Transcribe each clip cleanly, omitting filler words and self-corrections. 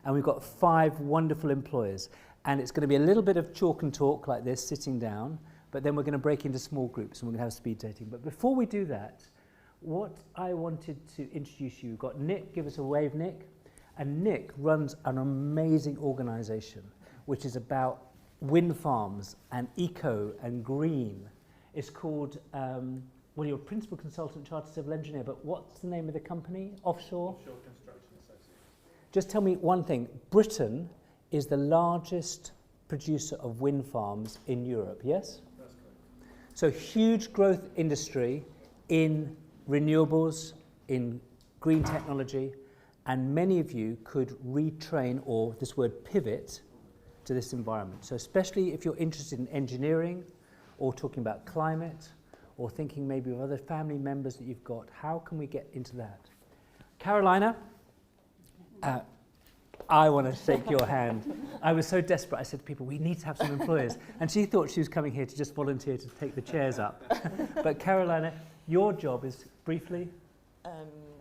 and we've got 5 wonderful employers. And it's going to be a little bit of chalk and talk like this, sitting down, but then we're going to break into small groups and we're going to have speed dating. But before we do that, what I wanted to introduce you, we've got Nick, give us a wave, Nick. And Nick runs an amazing organisation which is about wind farms and eco and green. It's called, well, you're a principal consultant, chartered civil engineer, but what's the name of the company? Offshore? Offshore Construction Association. Just tell me one thing. Britain is the largest producer of wind farms in Europe, yes? That's correct. So huge growth industry in renewables, in green technology, and many of you could retrain, or this word pivot, to this environment. So especially if you're interested in engineering, or talking about climate, or thinking maybe of other family members that you've got, how can we get into that? Carolina, I want to shake your hand. I was so desperate, I said to people, we need to have some employers. And she thought she was coming here to just volunteer to take the chairs up. But Carolina, your job is, briefly?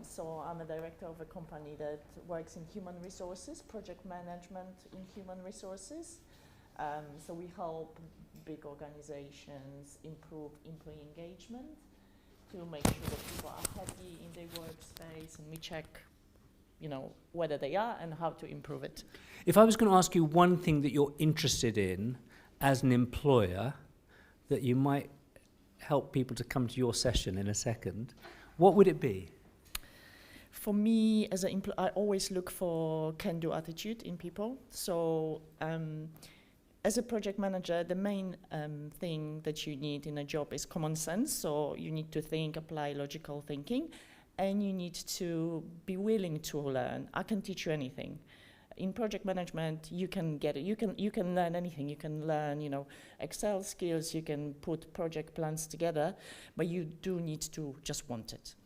So I'm a director of a company that works in human resources, project management in human resources. So we help big organizations improve employee engagement to make sure that people are happy in their workspace, and we check, you know, whether they are and how to improve it. If I was going to ask you one thing that you're interested in as an employer, that you might help people to come to your session in a second, what would it be? For me, as an employee, I always look for can-do attitude in people. So as a project manager, the main thing that you need in a job is common sense. So you need to think, apply logical thinking, and you need to be willing to learn. I can teach you anything. In project management, you can get it. You can learn anything. You can learn, you know, Excel skills. You can put project plans together, but you do need to just want it.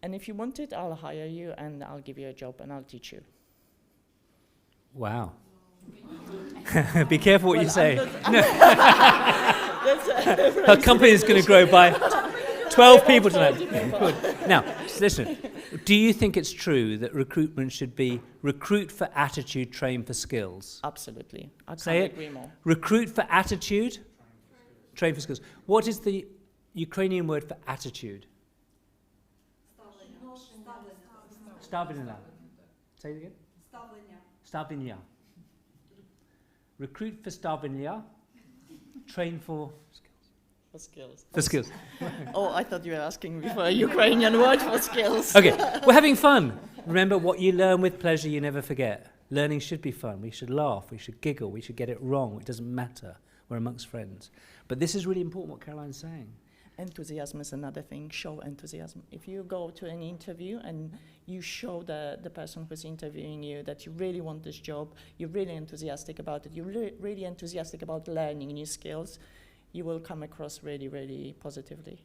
And if you want it, I'll hire you and I'll give you a job and I'll teach you. Wow. Be careful what you say. Her company is going to grow by 12 people tonight. Good. Now, listen, do you think it's true that recruitment should be recruit for attitude, train for skills? Absolutely. I can't Say it. agree more. Recruit for attitude, train for skills. What is the Ukrainian word for attitude? Stavlenia. Say it again. Stavlenia. Recruit for stavlenia, train for skills. For skills. Oh, I thought you were asking me for a Ukrainian word for skills. Okay, we're having fun. Remember, what you learn with pleasure, you never forget. Learning should be fun. We should laugh. We should giggle. We should get it wrong. It doesn't matter. We're amongst friends. But this is really important, what Caroline's saying. Enthusiasm is another thing. Show enthusiasm. If you go to an interview and you show the person who's interviewing you that you really want this job, you're really enthusiastic about it, you're really enthusiastic about learning new skills, you will come across really, really positively.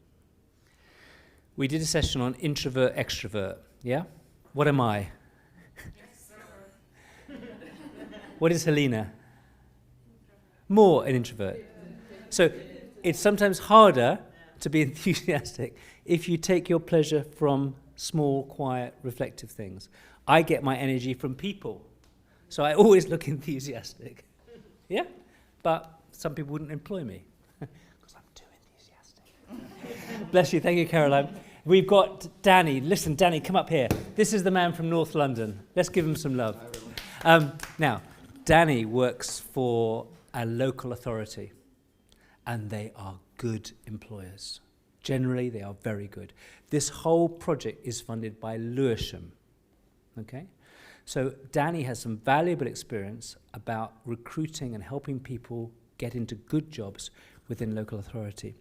We did a session on introvert, extrovert, yeah? What am I? Yes, sir. What is Helena? More an introvert. So it's sometimes harder to be enthusiastic if you take your pleasure from small, quiet, reflective things. I get my energy from people, so I always look enthusiastic. Yeah? But some people wouldn't employ me because I'm too enthusiastic. Bless you. Thank you, Caroline. We've got Danny. Listen, Danny, come up here. This is the man from North London. Let's give him some love. Now, Danny works for a local authority, and they are good employers. Generally, they are very good. This whole project is funded by Lewisham. Okay? So Danny has some valuable experience about recruiting and helping people get into good jobs within local authority.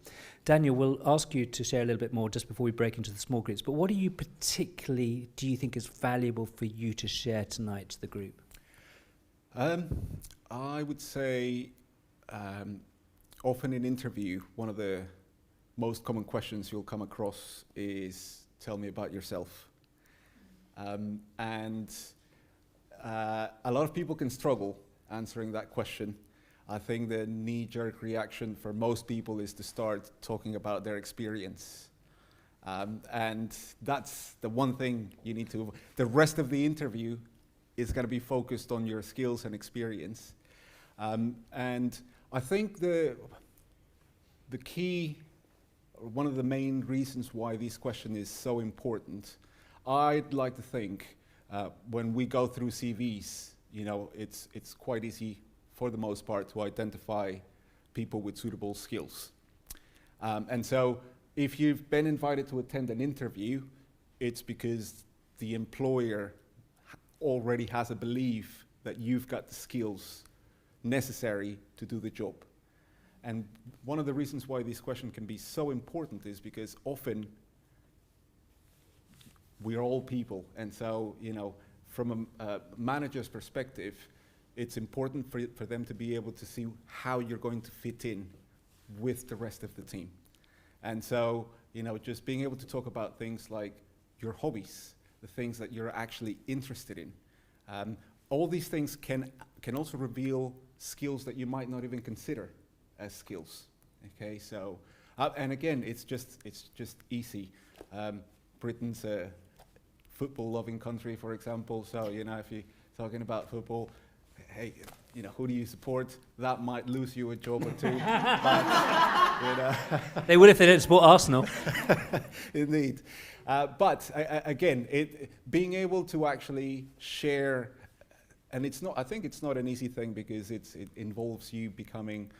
Daniel, we'll ask you to share a little bit more just before we break into the small groups, but what do you think is valuable for you to share tonight to the group? I would say often in interview, one of the most common questions you'll come across is, tell me about yourself. And a lot of people can struggle answering that question. I think the knee-jerk reaction for most people is to start talking about their experience. And that's the one thing you need to, the rest of the interview, is going to be focused on your skills and experience. And I think the key, or one of the main reasons why this question is so important, I'd like to think when we go through CVs, you know, it's quite easy for the most part to identify people with suitable skills. And so if you've been invited to attend an interview, it's because the employer already has a belief that you've got the skills necessary to do the job. And one of the reasons why this question can be so important is because often we're all people, and so, you know, from a manager's perspective, it's important for them to be able to see how you're going to fit in with the rest of the team. And so, you know, just being able to talk about things like your hobbies, the things that you're actually interested in. All these things can also reveal skills that you might not even consider as skills. Okay, so, and again, it's just easy. Britain's a football-loving country, for example. So, you know, if you're talking about football, hey, you know, who do you support? That might lose you a job or two. But, you know. They will if they don't support Arsenal. Indeed. But again, being able to actually share, and it's not, I think it's not an easy thing because it involves you becoming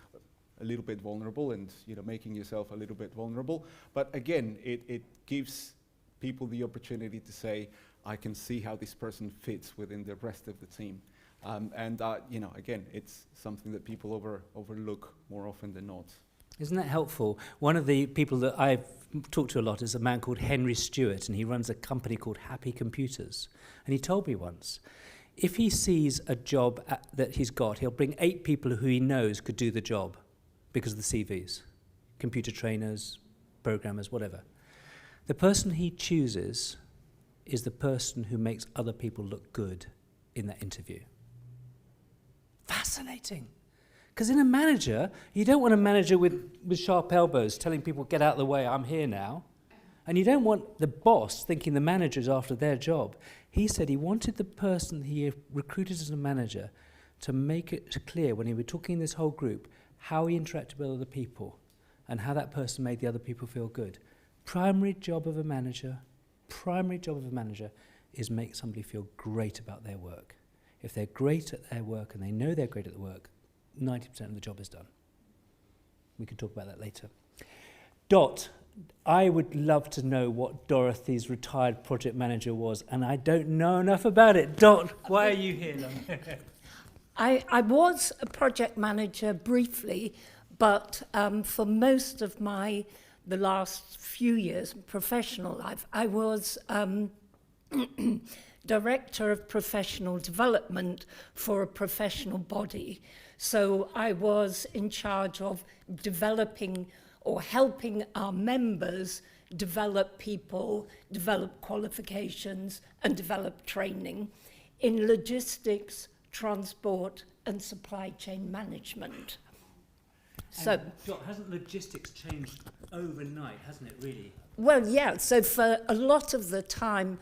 a little bit vulnerable and, you know, making yourself a little bit vulnerable. But again, it gives people the opportunity to say, I can see how this person fits within the rest of the team. And you know, again, it's something that people overlook more often than not. Isn't that helpful? One of the people that I've talked to a lot is a man called Henry Stewart, and he runs a company called Happy Computers. And he told me once, if he sees a job that he's got, he'll bring 8 people who he knows could do the job because of the CVs. Computer trainers, programmers, whatever. The person he chooses is the person who makes other people look good in that interview. Fascinating. Because in a manager, you don't want a manager with sharp elbows telling people, get out of the way, I'm here now. And you don't want the boss thinking the manager is after their job. He said he wanted the person he recruited as a manager to make it clear when he was talking in this whole group how he interacted with other people and how that person made the other people feel good. Primary job of a manager is make somebody feel great about their work. If they're great at their work and they know they're great at the work, 90% of the job is done. We can talk about that later. Dot, I would love to know what Dorothy's retired project manager was, and I don't know enough about it. Dot, why are you here? I was a project manager briefly, but for most of the last few years professional life, I was Director of Professional Development for a professional body. So I was in charge of developing or helping our members develop people, develop qualifications, and develop training in logistics, transport, and supply chain management. So, Dot, hasn't logistics changed overnight, hasn't it, really? well, yeah, so for a lot of the time,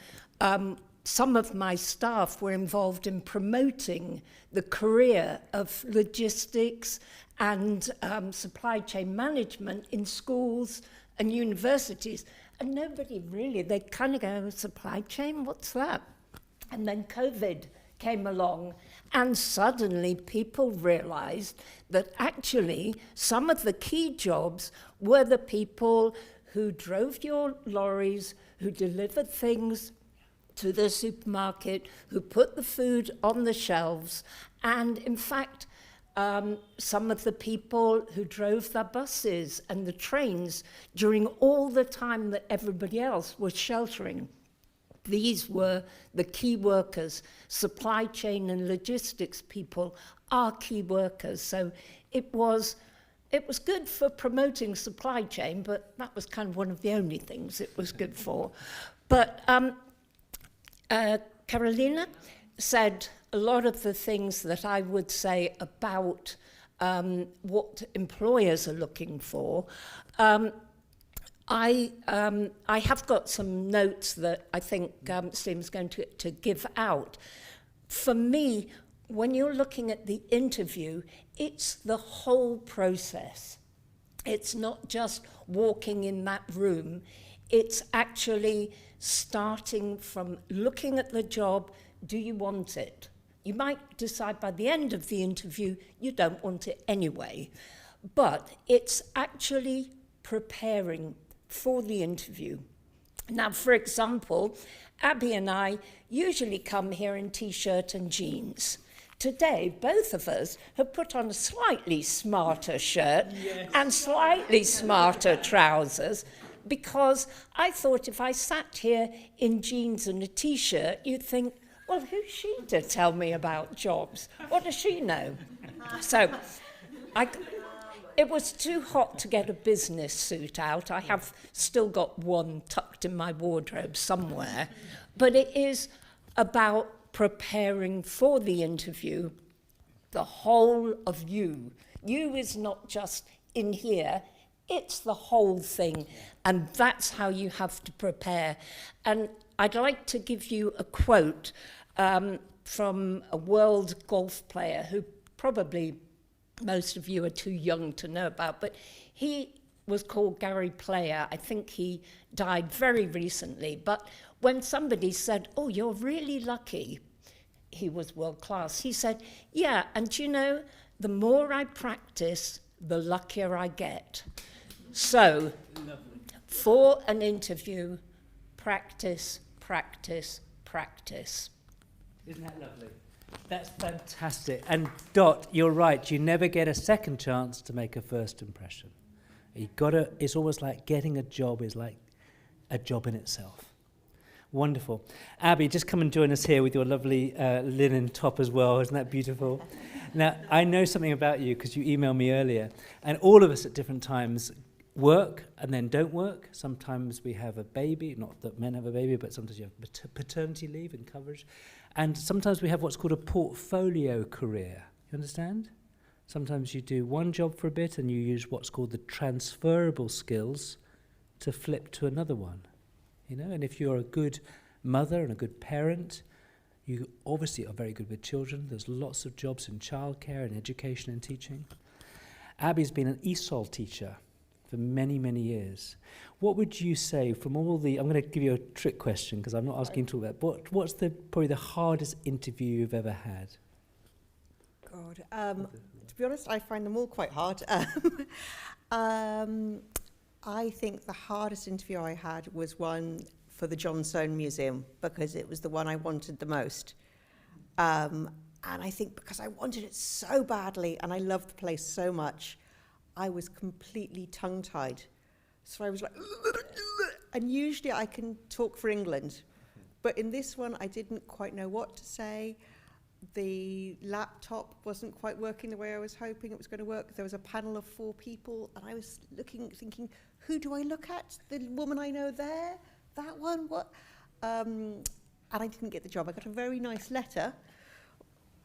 some of my staff were involved in promoting the career of logistics and supply chain management in schools and universities. And nobody really, they kind of go, supply chain, what's that? And then COVID came along, and suddenly people realized that actually some of the key jobs were the people who drove your lorries, who delivered things to the supermarket, who put the food on the shelves, and in fact, some of the people who drove the buses and the trains during all the time that everybody else was sheltering. These were the key workers. Supply chain and logistics people are key workers. So it was good for promoting supply chain, but that was kind of one of the only things it was good for. But Carolina said a lot of the things that I would say about what employers are looking for. I have got some notes that I think Steve's going to give out. For me, when you're looking at the interview, it's the whole process. It's not just walking in that room. It's actually starting from looking at the job. Do you want it? You might decide by the end of the interview you don't want it anyway. But it's actually preparing for the interview. Now, for example, Abby and I usually come here in t-shirt and jeans. Today, both of us have put on a slightly smarter shirt and slightly smarter trousers, because I thought if I sat here in jeans and a t-shirt, you'd think, well, who's she to tell me about jobs? What does she know? So it was too hot to get a business suit out. I have still got one tucked in my wardrobe somewhere. But it is about preparing for the interview, the whole of you. You is not just in here, it's the whole thing. And that's how you have to prepare. And I'd like to give you a quote from a world golf player who probably most of you are too young to know about, but he was called Gary Player. I think he died very recently. But when somebody said, oh, you're really lucky, he was world class. He said, yeah, and you know, the more I practice, the luckier I get. So, for an interview, practice, practice, practice. Isn't that lovely? That's fantastic. And Dot, you're right. You never get a second chance to make a first impression. It's almost like getting a job is like a job in itself. Wonderful. Abby, just come and join us here with your lovely linen top as well. Isn't that beautiful? Now, I know something about you because you emailed me earlier. And all of us at different times work and then don't work. Sometimes we have a baby, not that men have a baby, but sometimes you have paternity leave and coverage. And sometimes we have what's called a portfolio career. You understand? Sometimes you do one job for a bit and you use what's called the transferable skills to flip to another one. You know, and if you're a good mother and a good parent, you obviously are very good with children. There's lots of jobs in childcare and education and teaching. Abby's been an ESOL teacher for many, many years. What would you say from all the... I'm going to give you a trick question because I'm not asking to talk about... What's probably the hardest interview you've ever had? God, to be honest, I find them all quite hard. I think the hardest interview I had was one for the John Soane Museum because it was the one I wanted the most. And I think because I wanted it so badly and I loved the place so much, I was completely tongue-tied. So I was like, and usually I can talk for England, but in this one I didn't quite know what to say. The laptop wasn't quite working the way I was hoping it was going to work. There was a panel of 4 people, and I was thinking, who do I look at? The woman I know there? That one? What? And I didn't get the job. I got a very nice letter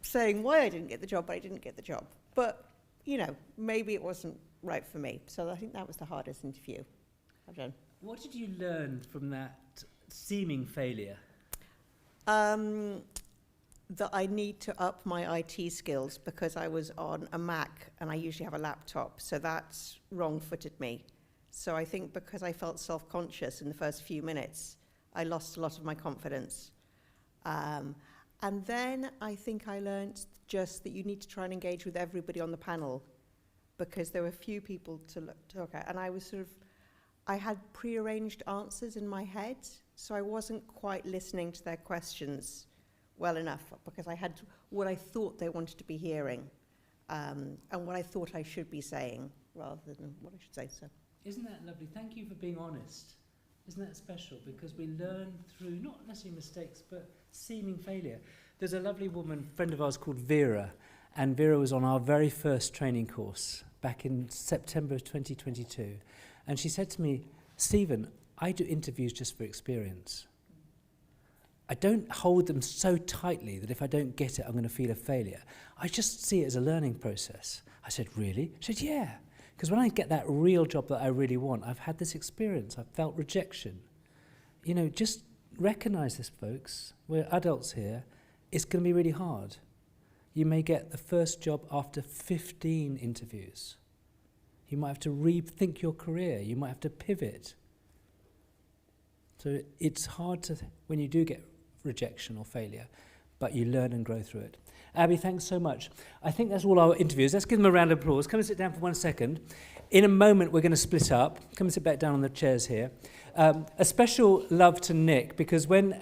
saying why I didn't get the job, but I didn't get the job. But, you know, maybe it wasn't right for me. So I think that was the hardest interview I've done. What did you learn from that seeming failure? That I need to up my IT skills because I was on a Mac and I usually have a laptop, so that's wrong-footed me. So I think because I felt self-conscious in the first few minutes, I lost a lot of my confidence. And then I think I learned just that you need to try and engage with everybody on the panel because there were few people to look at, and I was I had pre-arranged answers in my head, so I wasn't quite listening to their questions well enough because I had what I thought they wanted to be hearing and what I thought I should be saying rather than what I should say. So, isn't that lovely? Thank you for being honest. Isn't that special? Because we learn through not necessarily mistakes but seeming failure. There's a lovely woman, friend of ours called Vera, and Vera was on our very first training course back in September of 2022, and she said to me, Stephen, I do interviews just for experience. I don't hold them so tightly that if I don't get it, I'm going to feel a failure. I just see it as a learning process. I said, really? She said, yeah. Because when I get that real job that I really want, I've had this experience. I've felt rejection. You know, just recognise this, folks. We're adults here. it's going to be really hard. You may get the first job after 15 interviews. You might have to rethink your career. You might have to pivot. So it's hard to when you do get rejection or failure, but you learn and grow through it. Abby, thanks so much. I think that's all our interviews. Let's give them a round of applause. Come and sit down for 1 second. In a moment, we're going to split up. Come and sit back down on the chairs here. A special love to Nick, because when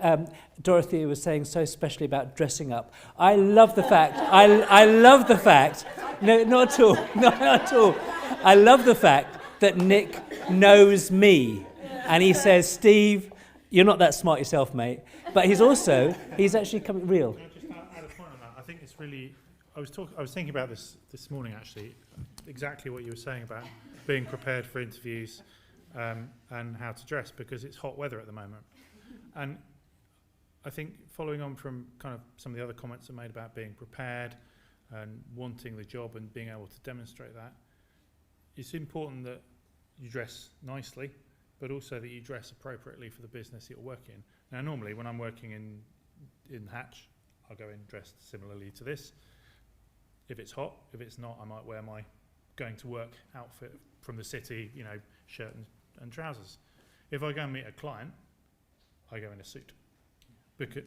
Dorothy was saying so specially about dressing up, I love the fact, I love the fact, no, not at all, not at all. I love the fact that Nick knows me. And he says, Steve, you're not that smart yourself, mate. But he's actually coming real. Can I just add a point on that? I think it's really, I was thinking about this morning actually, exactly what you were saying about being prepared for interviews and how to dress, because it's hot weather at the moment. And I think following on from kind of some of the other comments I made about being prepared and wanting the job and being able to demonstrate that, it's important that you dress nicely, but also that you dress appropriately for the business that you're working in. Now, normally when I'm working in Hatch, I'll go in dressed similarly to this. If it's hot, if it's not, I might wear my going to work outfit from the city, you know, shirt and trousers. If I go and meet a client, I go in a suit. Because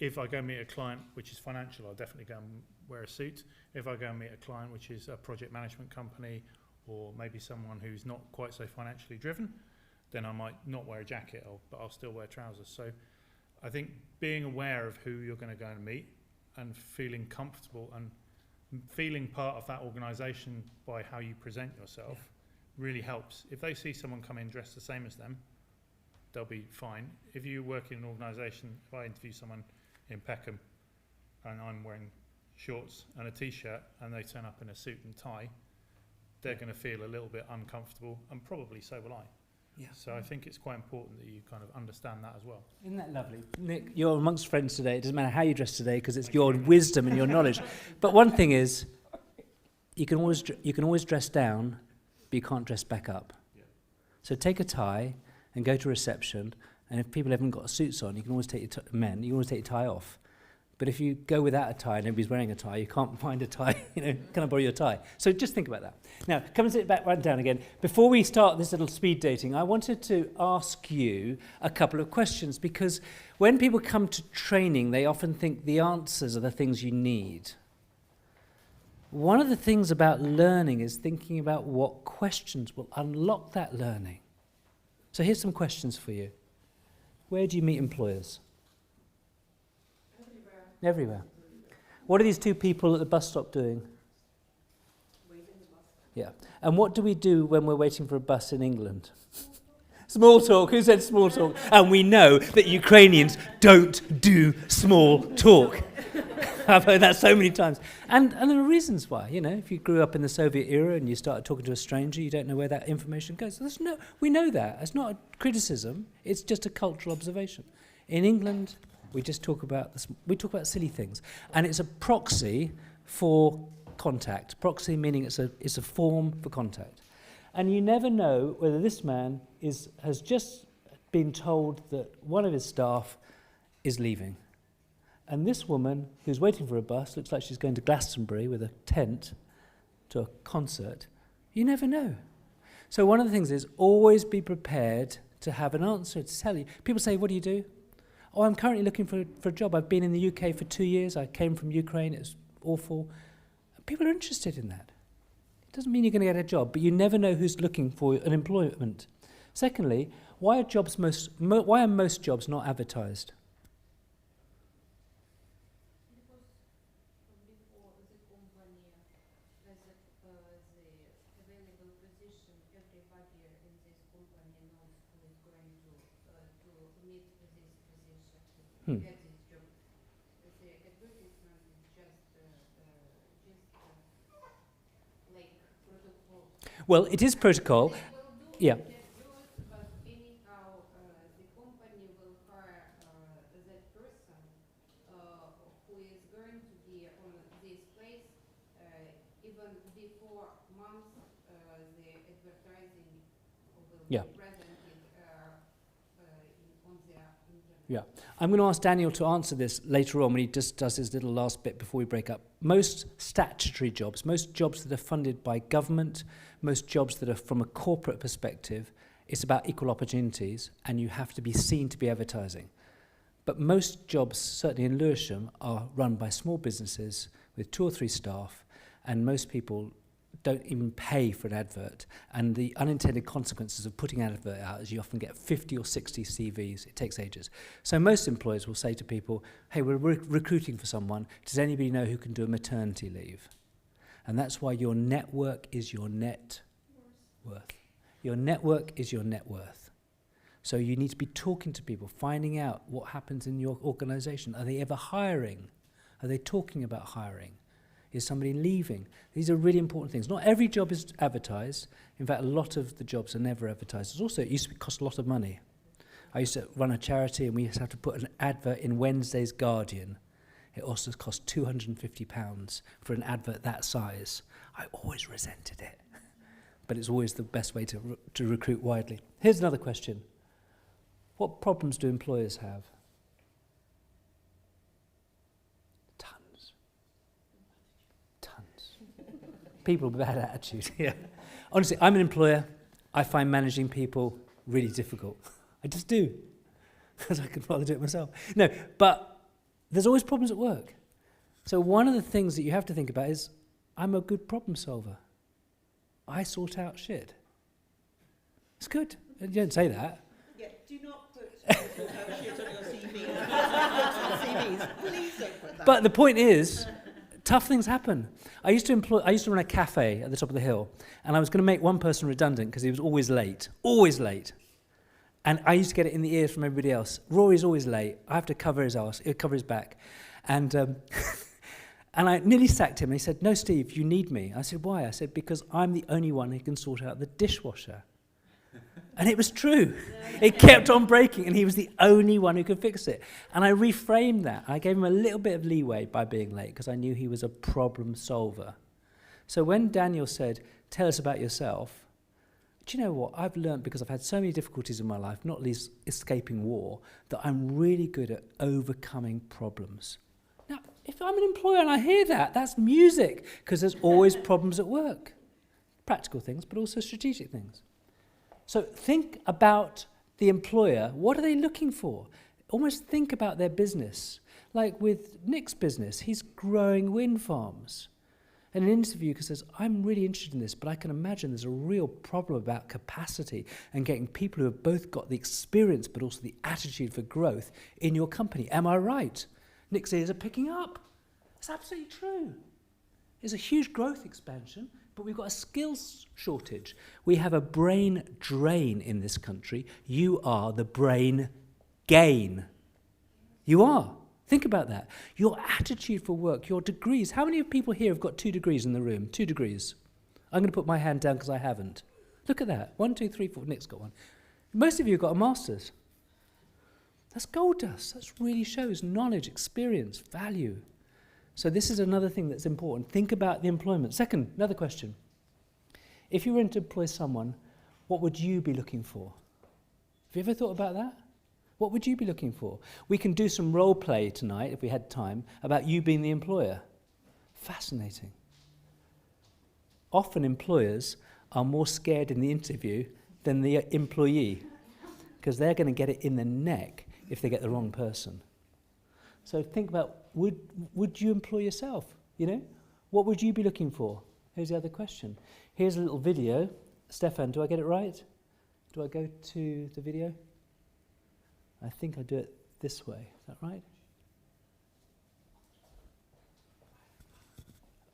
if I go and meet a client which is financial, I'll definitely go and wear a suit. If I go and meet a client which is a project management company, or maybe someone who's not quite so financially driven, then I might not wear a jacket, but I'll still wear trousers. So I think being aware of who you're going to go and meet and feeling comfortable and feeling part of that organisation by how you present yourself really helps. If they see someone come in dressed the same as them, they'll be fine. If you work in an organisation, if I interview someone in Peckham and I'm wearing shorts and a t-shirt and they turn up in a suit and tie, they're going to feel a little bit uncomfortable, and probably so will I. Yeah. So I think it's quite important that you kind of understand that as well. Isn't that lovely? Nick, you're amongst friends today. It doesn't matter how you dress today, because it's your wisdom and your knowledge. But one thing is, you can always dress down, but you can't dress back up. Yeah. So take a tie and go to reception, and if people haven't got suits on, you can always take you can always take your tie off. But if you go without a tie and nobody's wearing a tie, you can't find a tie, can I borrow your tie? So just think about that. Now, come and sit back right down again. Before we start this little speed dating, I wanted to ask you a couple of questions, because when people come to training, they often think the answers are the things you need. One of the things about learning is thinking about what questions will unlock that learning. So here's some questions for you. Where do you meet employers? Everywhere. What are these two people at the bus stop doing? Waiting the bus. Yeah. And what do we do when we're waiting for a bus in England? Small talk. Who said small talk? And we know that Ukrainians don't do small talk. I've heard that so many times. And there are reasons why. If you grew up in the Soviet era and you started talking to a stranger, you don't know where that information goes. We know that. It's not a criticism. It's just a cultural observation. In England, we just talk about silly things, and it's a proxy for contact. Proxy meaning it's a form for contact, and you never know whether this man has just been told that one of his staff is leaving, and this woman who's waiting for a bus looks like she's going to Glastonbury with a tent to a concert. You never know. So one of the things is always be prepared to have an answer to tell you. People say, "What do you do?" "Oh, I'm currently looking for a job. I've been in the UK for 2 years. I came from Ukraine. It was awful." People are interested in that. It doesn't mean you're going to get a job, but you never know who's looking for an employment. Secondly, why are most jobs not advertised? Well, it is protocol. Yeah. But anyhow, the company will hire that person who is going to be on this place even before months the advertising will be presented on their internet. Yeah. I'm going to ask Daniel to answer this later on when he just does his little last bit before we break up. Most statutory jobs, most jobs that are funded by government, most jobs that are from a corporate perspective, it's about equal opportunities, and you have to be seen to be advertising. But most jobs, certainly in Lewisham, are run by small businesses with 2 or 3 staff, and most people don't even pay for an advert. And the unintended consequences of putting an advert out is you often get 50 or 60 CVs. It takes ages. So most employers will say to people, hey, we're recruiting for someone. Does anybody know who can do a maternity leave? And that's why your network is your net worth. Your network is your net worth. So you need to be talking to people, finding out what happens in your organization. Are they ever hiring? Are they talking about hiring? Is somebody leaving? These are really important things. Not every job is advertised. In fact, a lot of the jobs are never advertised. Also, it used to cost a lot of money. I used to run a charity and we used to have to put an advert in Wednesday's Guardian. It also cost £250 for an advert that size. I always resented it. But it's always the best way to recruit widely. Here's another question. What problems do employers have? People with bad attitude, yeah. Honestly, I'm an employer. I find managing people really difficult. I just do, because I could rather do it myself. No, but there's always problems at work. So one of the things that you have to think about is, I'm a good problem solver. I sort out shit. It's good. You don't say that. Yeah, do not put shit on your CVs. Please don't put that. But the point is, tough things happen. I used to run a cafe at the top of the hill, and I was going to make one person redundant because he was always late. And I used to get it in the ears from everybody else. Rory's always late. I have to cover his ass, cover his back. And and I nearly sacked him. And he said, no, Steve, you need me. I said, why? I said, because I'm the only one who can sort out the dishwasher. And it was true. It kept on breaking, and he was the only one who could fix it. And I reframed that. I gave him a little bit of leeway by being late, because I knew he was a problem solver. So when Daniel said, tell us about yourself, do you know what? I've learned, because I've had so many difficulties in my life, not least escaping war, that I'm really good at overcoming problems. Now, if I'm an employer and I hear that, that's music, because there's always problems at work. Practical things, but also strategic things. So think about the employer. What are they looking for? Almost think about their business. Like with Nick's business, he's growing wind farms. And an interviewer says, I'm really interested in this, but I can imagine there's a real problem about capacity and getting people who have both got the experience but also the attitude for growth in your company. Am I right? Nick's ears are picking up. It's absolutely true. There's a huge growth expansion, but we've got a skills shortage. We have a brain drain in this country. You are the brain gain. You are. Think about that. Your attitude for work, your degrees. How many people here have got 2 degrees in the room? 2 degrees. I'm going to put my hand down because I haven't. Look at that. 1, 2, 3, 4. Nick's got one. Most of you have got a master's. That's gold dust. That really shows knowledge, experience, value. So this is another thing that's important. Think about the employment. Second, another question. If you were to employ someone, what would you be looking for? Have you ever thought about that? What would you be looking for? We can do some role play tonight, if we had time, about you being the employer. Fascinating. Often employers are more scared in the interview than the employee, because they're going to get it in the neck if they get the wrong person. So think about, would you employ yourself? You know, what would you be looking for? Here's the other question. Here's a little video. Stefan, do I get it right? Do I go to the video? I think I do it this way. Is that right?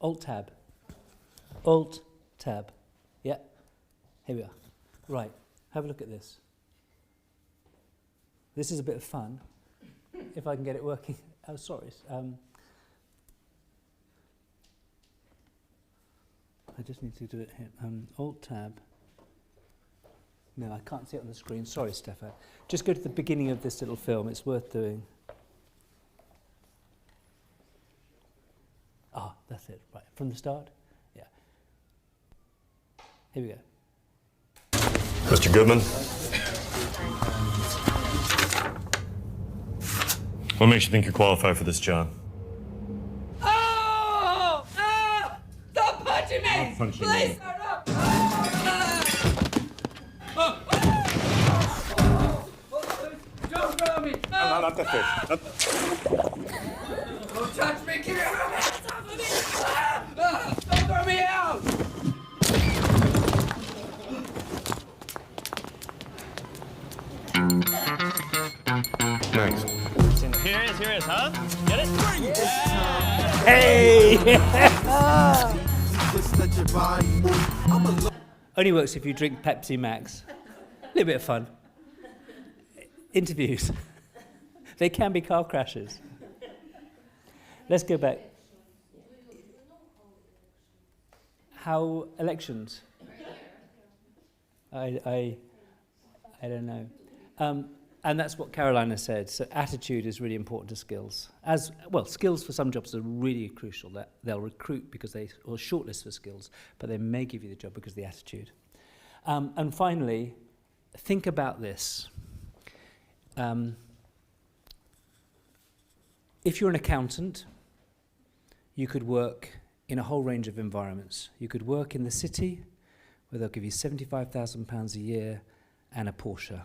Alt-tab. Alt-tab. Yeah. Here we are. Right. Have a look at this. This is a bit of fun. If I can get it working. Oh, sorry. I just need to do it here. Alt-tab. No, I can't see it on the screen. Sorry, Stefan. Just go to the beginning of this little film. It's worth doing. Ah, that's it. Right. From the start? Yeah. Here we go. Mr. Goodman. What makes you think you're qualified for this job? Oh! Ah! Stop punching me! I'm punching Please you. stop! Don't throw me! Not the fish. Don't touch me! Keep your hands off of me! Don't throw me out! Next. Here it is, huh? Get it? Hey! Only works if you drink Pepsi Max. A little bit of fun. Interviews. They can be car crashes. Let's go back. How elections? I don't know. And that's what Carolina said. So attitude is really important to skills. As well, skills for some jobs are really crucial. That they'll recruit because they or shortlist for skills, but they may give you the job because of the attitude. And finally, think about this. If you're an accountant, you could work in a whole range of environments. You could work in the city, where they'll give you £75,000 a year and a Porsche.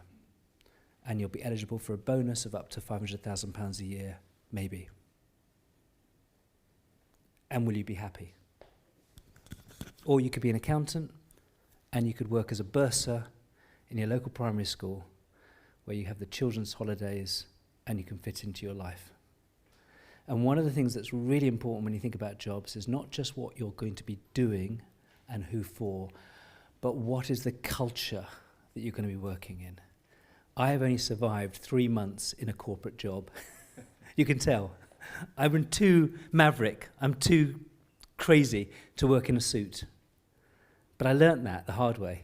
And you'll be eligible for a bonus of up to £500,000 a year, maybe. And will you be happy? Or you could be an accountant, and you could work as a bursar in your local primary school, where you have the children's holidays, and you can fit into your life. And one of the things that's really important when you think about jobs is not just what you're going to be doing and who for, but what is the culture that you're going to be working in. I have only survived 3 months in a corporate job. You can tell. I'm too maverick. I'm too crazy to work in a suit. But I learnt that the hard way.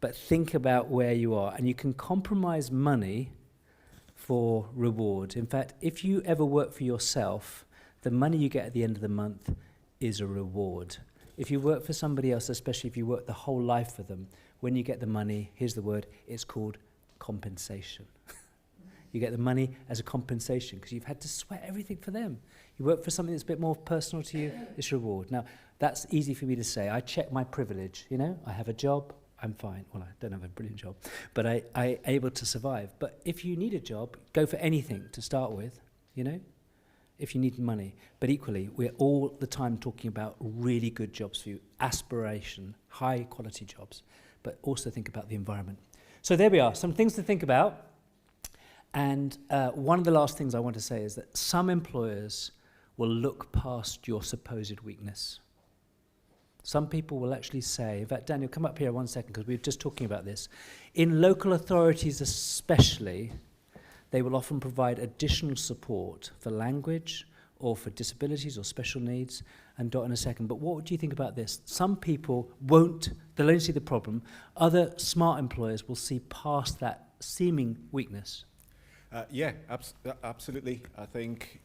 But think about where you are. And you can compromise money for reward. In fact, if you ever work for yourself, the money you get at the end of the month is a reward. If you work for somebody else, especially if you work the whole life for them, when you get the money, here's the word, it's called compensation. You get the money as a compensation because you've had to sweat everything for them. You work for something that's a bit more personal to you, it's reward. Now, that's easy for me to say. I check my privilege, you know, I have a job, I'm fine. Well, I don't have a brilliant job, but I'm able to survive. But if you need a job, go for anything to start with, you know, if you need money. But equally, we're all the time talking about really good jobs for you, aspiration, high quality jobs, but also think about the environment. So there we are, some things to think about. And one of the last things I want to say is that some employers will look past your supposed weakness. Some people will actually say, in fact, Daniel, come up here 1 second, because we were just talking about this. In local authorities especially, they will often provide additional support for language or for disabilities or special needs, and Dot in a second. But what do you think about this? Some people won't, they'll only see the problem. Other smart employers will see past that seeming weakness. Yeah, absolutely. I think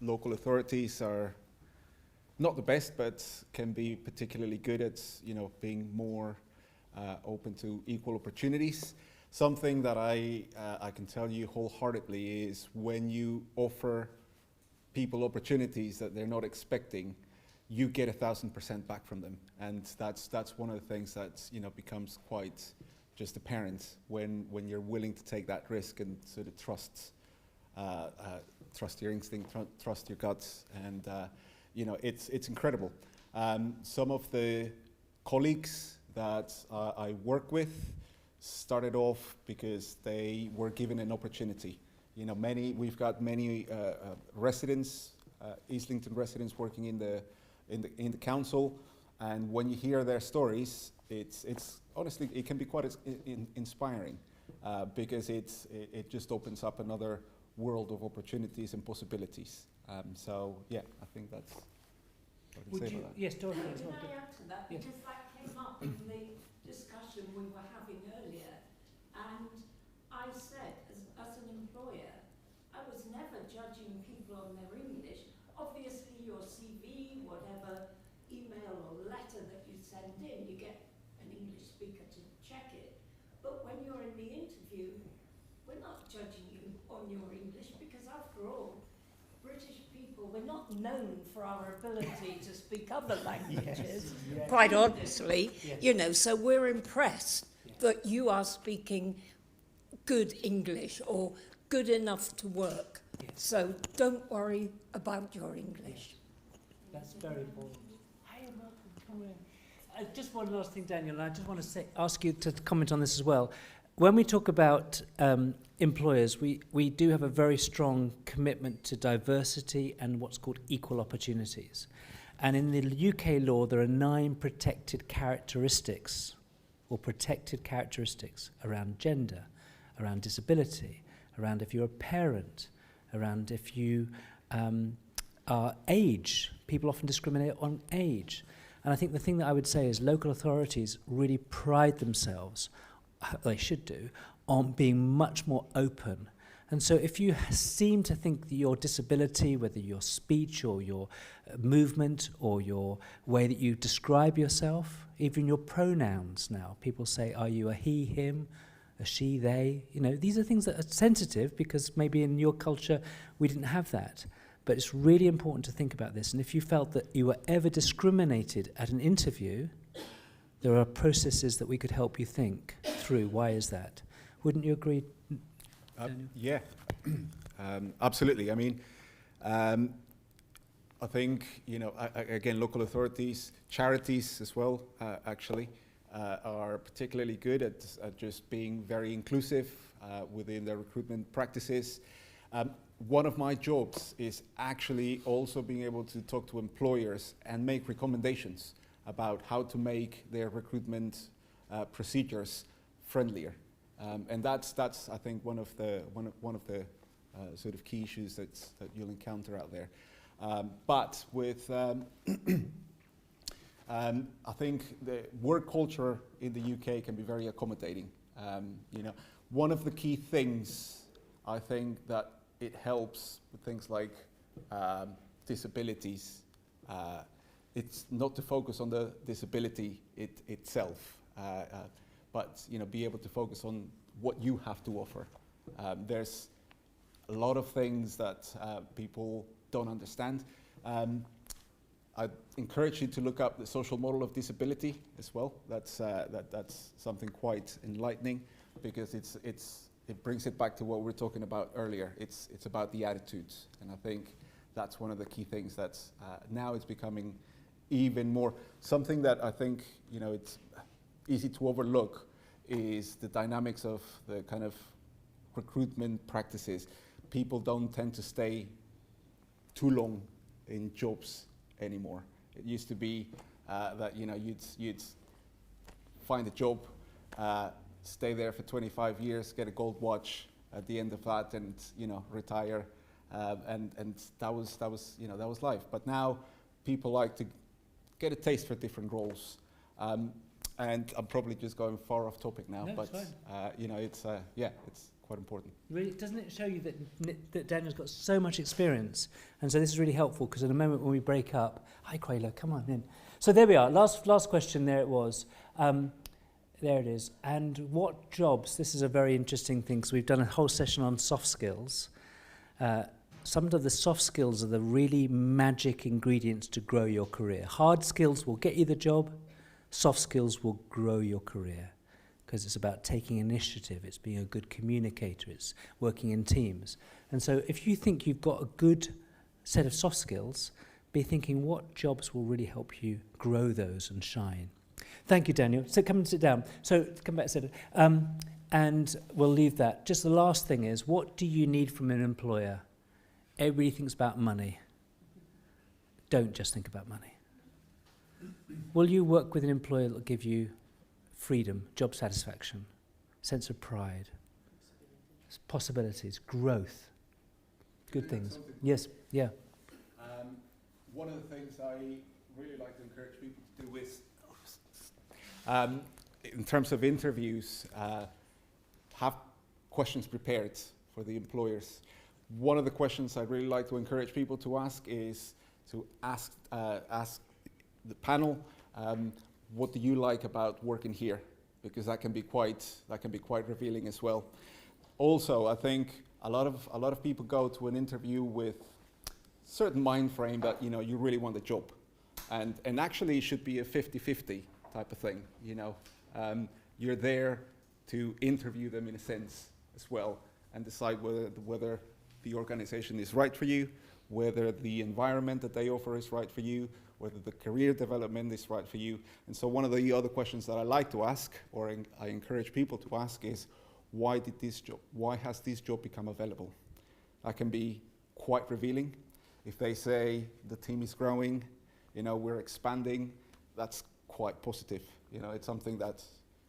local authorities are not the best, but can be particularly good at, you know, being more open to equal opportunities. Something that I can tell you wholeheartedly is when you offer people opportunities that they're not expecting, you get 1,000% back from them, and that's one of the things that, you know, becomes quite just apparent when you're willing to take that risk and sort of trust your instinct, trust your guts, and you know, it's incredible. Some of the colleagues that I work with started off because they were given an opportunity. You know, we've got many residents, Islington residents working in the council, and when you hear their stories, it's honestly, it can be quite inspiring because it just opens up another world of opportunities and possibilities. So yeah, I think that's what I can say about that. Yes, Dorothy. Can I add to that? Yes. Because that came up in the discussion we were having earlier, and I said, as an employer, I was never judging people on their English. Obviously, your CV, whatever email or letter that you send in, you get an English speaker to check it. But when you're in the interview, we're not judging you on your English because after all, British people, we're not known for our ability to speak other languages, quite honestly, you know, so we're impressed that you are speaking good English or good enough to work. So don't worry about your English. That's very important. Hi, welcome. Come in. Just one last thing, Daniel, and I just want to ask you to comment on this as well. When we talk about employers, we do have a very strong commitment to diversity and what's called equal opportunities. And in the UK law, there are 9 protected characteristics or protected characteristics around gender, around disability, around if you're a parent, around if you are age. People often discriminate on age. And I think the thing that I would say is local authorities really pride themselves, they should do, on being much more open. And so if you seem to think that your disability, whether your speech or your movement or your way that you describe yourself, even your pronouns now, people say, are you a he, him, a she, they? You know, these are things that are sensitive because maybe in your culture we didn't have that. But it's really important to think about this. And if you felt that you were ever discriminated at an interview, there are processes that we could help you think through. Why is that? Wouldn't you agree? Yeah, absolutely. I mean, I think, you know, again, local authorities, charities as well, actually, are particularly good at just being very inclusive within their recruitment practices. One of my jobs is actually also being able to talk to employers and make recommendations about how to make their recruitment procedures friendlier. And that's I think one of the sort of key issues that you'll encounter out there. But with I think the work culture in the UK can be very accommodating. You know, one of the key things I think that it helps with things like disabilities. It's not to focus on the disability itself, but you know, be able to focus on what you have to offer. There's a lot of things that people don't understand. I encourage you to look up the social model of disability as well. That's something quite enlightening because it brings it back to what we were talking about earlier. It's about the attitudes, and I think that's one of the key things that's now it's becoming even more something that I think, you know, it's easy to overlook is the dynamics of the kind of recruitment practices. People don't tend to stay too long in jobs anymore. It used to be that, you know, you'd find a job, stay there for 25 years, get a gold watch at the end of that, and you know, retire, and that was you know, that was life. But now people like to get a taste for different roles, and I'm probably just going far off topic now. No, but you know, it's yeah, it's quite important. Really, doesn't it show you that Daniel's got so much experience, and so this is really helpful because in a moment when we break up, hi Quayla, come on in. So there we are. Last question. There it was. There it is. And what jobs? This is a very interesting thing because we've done a whole session on soft skills. Some of the soft skills are the really magic ingredients to grow your career. Hard skills will get you the job. Soft skills will grow your career because it's about taking initiative. It's being a good communicator. It's working in teams. And so if you think you've got a good set of soft skills, be thinking what jobs will really help you grow those and shine. Thank you, Daniel. So come and sit down. So come back, sit. And we'll leave that. Just the last thing is, what do you need from an employer? Everybody thinks about money. Don't just think about money. Will you work with an employer that will give you freedom, job satisfaction, sense of pride, possibilities, growth, good things? Yes, yeah. One of the things I really like to encourage people to do is, in terms of interviews, have questions prepared for the employers. One of the questions I'd really like to encourage people to ask is to ask the panel, what do you like about working here? Because that can be quite revealing as well. Also, I think a lot of people go to an interview with certain mind frame that, you know, you really want the job. And actually it should be a 50-50 type of thing, you know. You're there to interview them in a sense as well and decide whether the organization is right for you, whether the environment that they offer is right for you, whether the career development is right for you. And so one of the other questions that I like to ask, or I encourage people to ask, is why has this job become available? That can be quite revealing. If they say the team is growing, you know, we're expanding, that's quite positive. You know, it's something that's,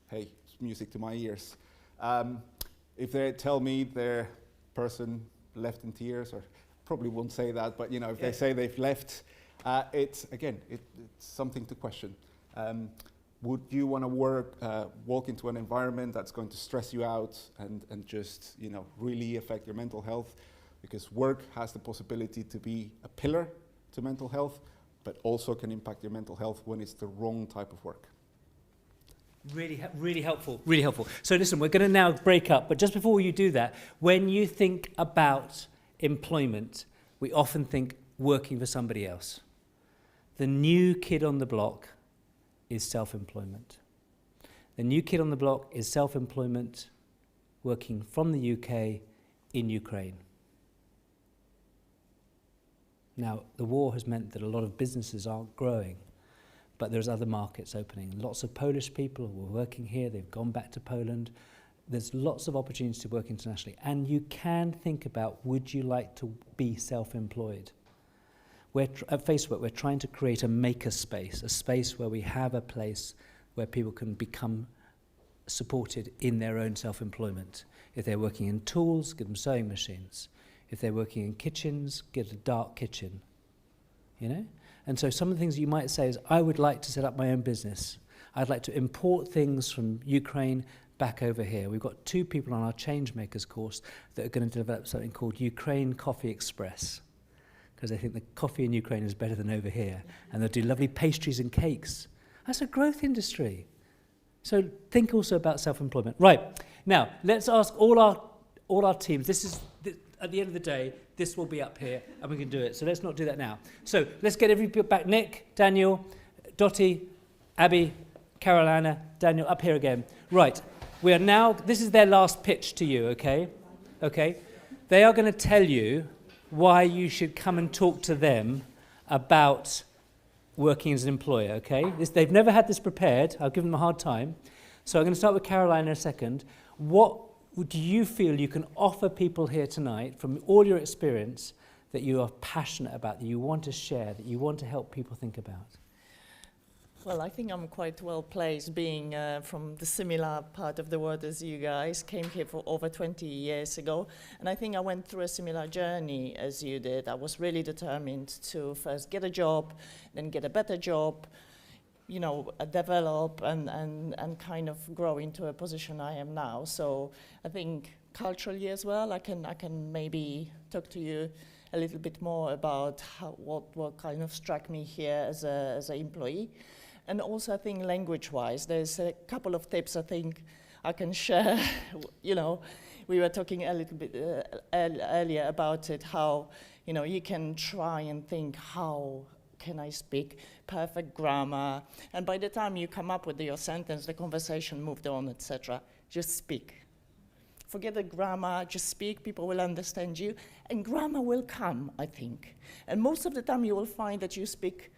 hey, it's music to my ears. If they tell me their person left in tears, or probably won't say that, but you know, if they say they've left, it's something to question. Would you want to walk into an environment that's going to stress you out and just, you know, really affect your mental health? Because work has the possibility to be a pillar to mental health, but also can impact your mental health when it's the wrong type of work. Really helpful, really helpful. So listen, we're going to now break up, but just before you do that, when you think about employment, we often think working for somebody else. The new kid on the block is self-employment. The new kid on the block is self-employment working from the UK in Ukraine. Now, the war has meant that a lot of businesses aren't growing, but there's other markets opening. Lots of Polish people were working here, they've gone back to Poland. There's lots of opportunities to work internationally. And you can think about, would you like to be self-employed? At Facework, we're trying to create a maker space, a space where we have a place where people can become supported in their own self-employment. If they're working in tools, give them sewing machines. If they're working in kitchens, get a dark kitchen, you know? And so some of the things you might say is, I would like to set up my own business. I'd like to import things from Ukraine back over here. We've got 2 people on our Changemakers course that are going to develop something called Ukraine Coffee Express, because they think the coffee in Ukraine is better than over here. And they'll do lovely pastries and cakes. That's a growth industry. So think also about self-employment. Right, now let's ask all our teams. At the end of the day, this will be up here and we can do it. So let's not do that now. So let's get everybody back. Nick, Daniel, Dottie, Abby, Carolina, Daniel, up here again. Right, we are now, this is their last pitch to you, okay? Okay. They are going to tell you why you should come and talk to them about working as an employer, okay? They've never had this prepared. I'll give them a hard time. So I'm going to start with Caroline in a second. What do you feel you can offer people here tonight from all your experience that you are passionate about, that you want to share, that you want to help people think about? Well, I think I'm quite well placed, being from the similar part of the world as you guys. Came here for over 20 years ago, and I think I went through a similar journey as you did. I was really determined to first get a job, then get a better job, you know, develop and kind of grow into a position I am now. So I think culturally as well, I can maybe talk to you a little bit more about what kind of struck me here as an employee. And also I think language-wise, there's a couple of tips I think I can share. You know, we were talking a little bit earlier about it, how, you know, you can try and think, how can I speak perfect grammar? And by the time you come up with your sentence, the conversation moved on, etc. Just speak. Forget the grammar, just speak, people will understand you, and grammar will come, I think. And most of the time you will find that you speak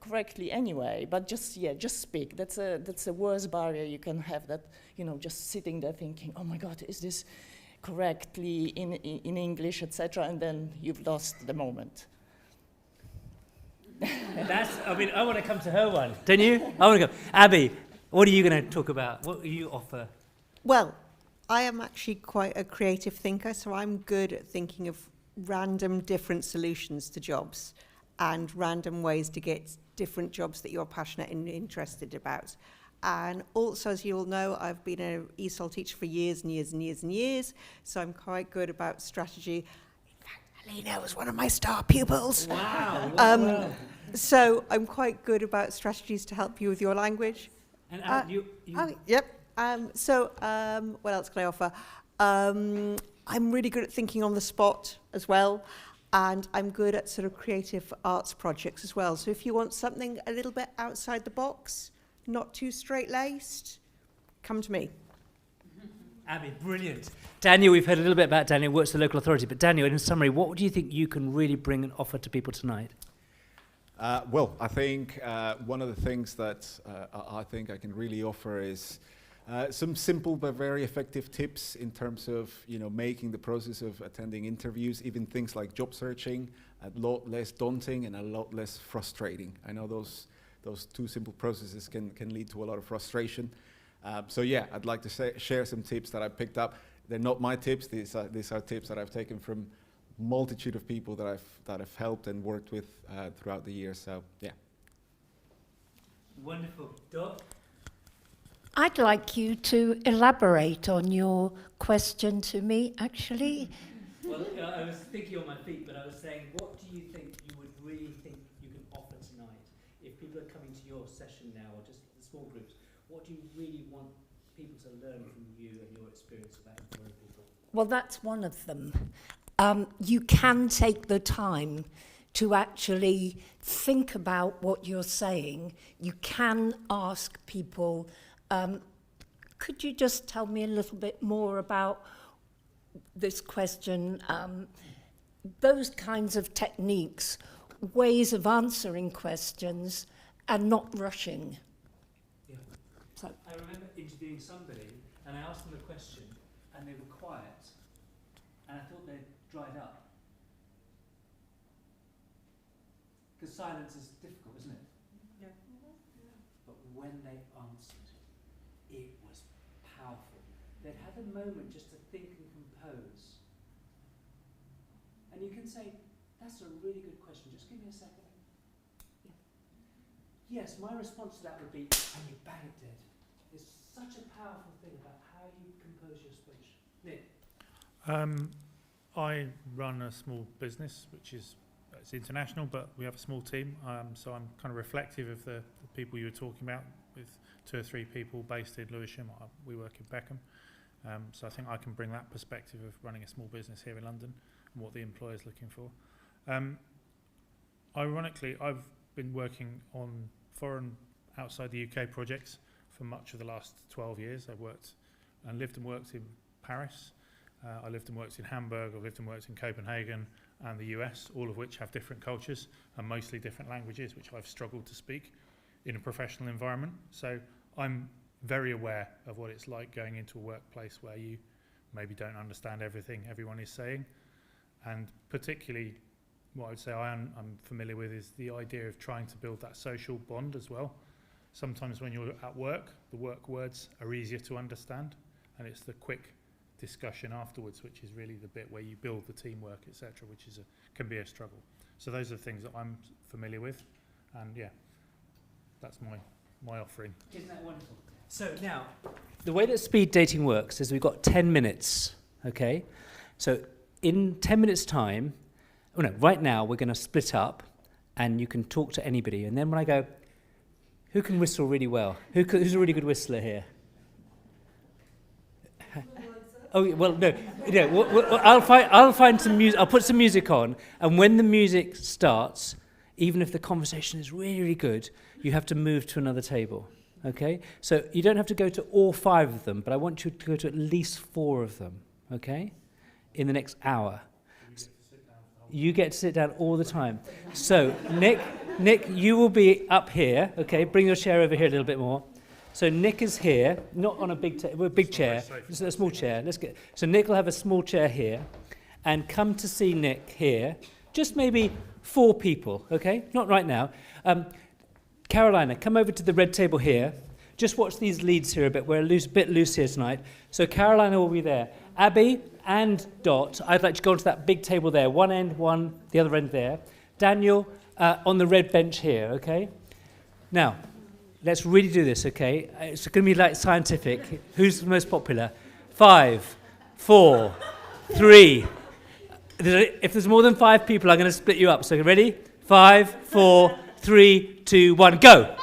correctly anyway, but just speak. That's the worst barrier you can have, that, you know, just sitting there thinking, oh my God, is this correctly in English, etc., and then you've lost the moment. I want to come to her one, don't you? I want to go. Abby, what are you going to talk about? What do you offer? Well, I am actually quite a creative thinker, so I'm good at thinking of random different solutions to jobs and random ways to get different jobs that you're passionate and interested about. And also, as you all know, I've been an ESOL teacher for years and years and years and years, so I'm quite good about strategy. In fact, Alina was one of my star pupils. Wow. So I'm quite good about strategies to help you with your language. And Yep. What else can I offer? I'm really good at thinking on the spot as well, and I'm good at sort of creative arts projects as well. So if you want something a little bit outside the box, not too straight-laced, come to me. Abby, brilliant. Daniel, we've heard a little bit about Daniel, works for the local authority, but Daniel, in summary, what do you think you can really bring and offer to people tonight? Well, I think one of the things that I think I can really offer is some simple but very effective tips in terms of, making the process of attending interviews, even things like job searching, a lot less daunting and a lot less frustrating. I know those two simple processes can lead to a lot of frustration. So yeah, I'd like to share some tips that I picked up. They're not my tips. These are tips that I've taken from multitude of people that I've helped and worked with throughout the years. So yeah. Wonderful. Dot? I'd like you to elaborate on your question to me, actually. Well, I was thinking on my feet, but I was saying, what do you think you would really think you can offer tonight? If people are coming to your session now, or just the small groups, what do you really want people to learn from you and your experience about employing people? Well, that's one of them. You can take the time to actually think about what you're saying. You can ask people, could you just tell me a little bit more about this question? Those kinds of techniques, ways of answering questions and not rushing. Yeah. So I remember interviewing somebody and I asked them a question and they were quiet and I thought they'd dried up. Because silence is difficult, isn't it? Yeah. But when they answered, it was powerful. They'd had a moment just to think and compose. And you can say, that's a really good question, just give me a second. Yeah. Yes, my response to that would be, and you bang it dead. It's such a powerful thing about how you compose your speech. Nick? I run a small business, which is it's international, but we have a small team. So I'm kind of reflective of the people you were talking about, with 2 or 3 people based in Lewisham. We work in Beckham. So I think I can bring that perspective of running a small business here in London and what the employer is looking for. Ironically, I've been working on foreign outside the UK projects for much of the last 12 years. I've worked and lived and worked in Paris. I lived and worked in Hamburg. I've lived and worked in Copenhagen and the US, all of which have different cultures and mostly different languages, which I've struggled to speak in a professional environment. So I'm very aware of what it's like going into a workplace where you maybe don't understand everything everyone is saying. And particularly what I would say I'm familiar with is the idea of trying to build that social bond as well. Sometimes when you're at work, the work words are easier to understand, and it's the quick discussion afterwards, which is really the bit where you build the teamwork, etc., which is can be a struggle. So those are the things that I'm familiar with, and yeah, that's my offering. Isn't that wonderful? So now, the way that speed dating works is we've got 10 minutes, okay? So in 10 minutes' time, right now we're going to split up, and you can talk to anybody, and then when I go, who can whistle really well? Who's a really good whistler here? Oh well, no. I'll find some music. I'll put some music on, and when the music starts, even if the conversation is really, really good, you have to move to another table. Okay? So you don't have to go to all 5 of them, but I want you to go to at least 4 of them. Okay? In the next hour. You get to sit down all the time. So Nick, you will be up here. Okay? Bring your chair over here a little bit more. So Nick is here, not on a big chair, it's a small chair. So Nick will have a small chair here, and come to see Nick here, just maybe 4 people, okay? Not right now. Carolina, come over to the red table here. Just watch these leads here a bit. We're a bit loose here tonight. So Carolina will be there. Abby and Dot, I'd like to go onto that big table there. One end, the other end there. Daniel on the red bench here, okay? Now, let's really do this, okay? It's going to be like scientific. Who's the most popular? 5, 4, 3. If there's more than 5 people, I'm going to split you up. So ready? 5, 4, 3, 2, 1, go!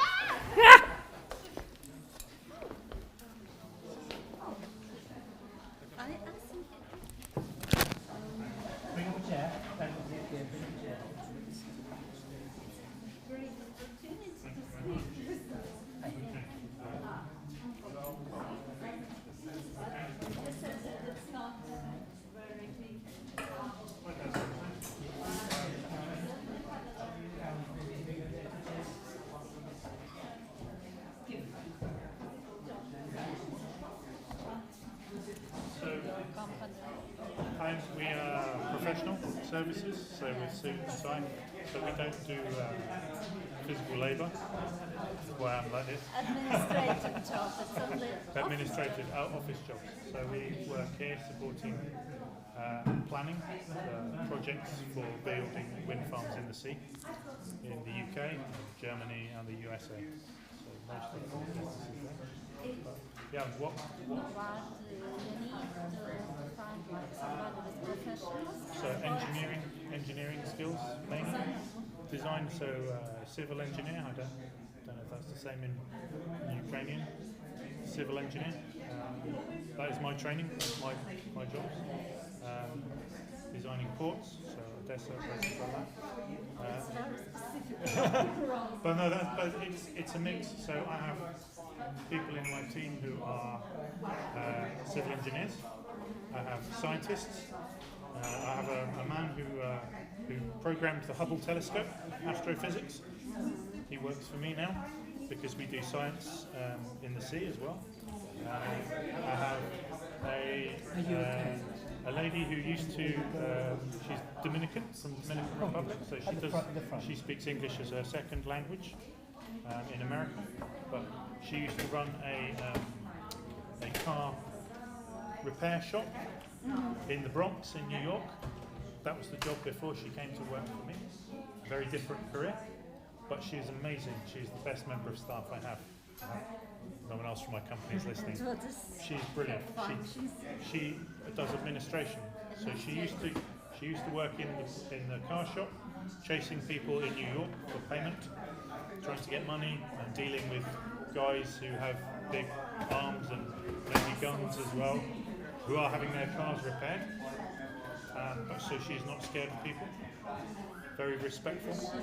occupational services, so with suit and tie, so we don't do physical labour. That's why I'm like this. Administrative job, it's only Administrative office jobs. So we work here supporting planning projects for building wind farms in the sea in the UK, Germany and the USA. So most of the businesses there. But, yeah, what you need to find like somebody with professionals. so engineering skills mainly. Design, so civil engineer, I don't know if that's the same in Ukrainian. Civil engineer. That is my training, that's my job. Designing ports, so Odessa, places like that. It's very specific. But no, but it's a mix. So I have people in my team who are civil engineers. I have scientists. I have a man who programmed the Hubble telescope, astrophysics. He works for me now because we do science in the sea as well. I have a lady who used to, she's Dominican, from the Dominican Republic, so she speaks English as her second language in America, but she used to run a car repair shop in the Bronx in New York. That was the job before she came to work for me. Very different career, but she's amazing. She's the best member of staff I have. No one else from my company is listening. She's brilliant. She does administration. So she used to work in the car shop, chasing people in New York for payment, trying to get money and dealing with guys who have big arms and maybe guns as well, who are having their cars repaired. But so she's not scared of people. Very respectful.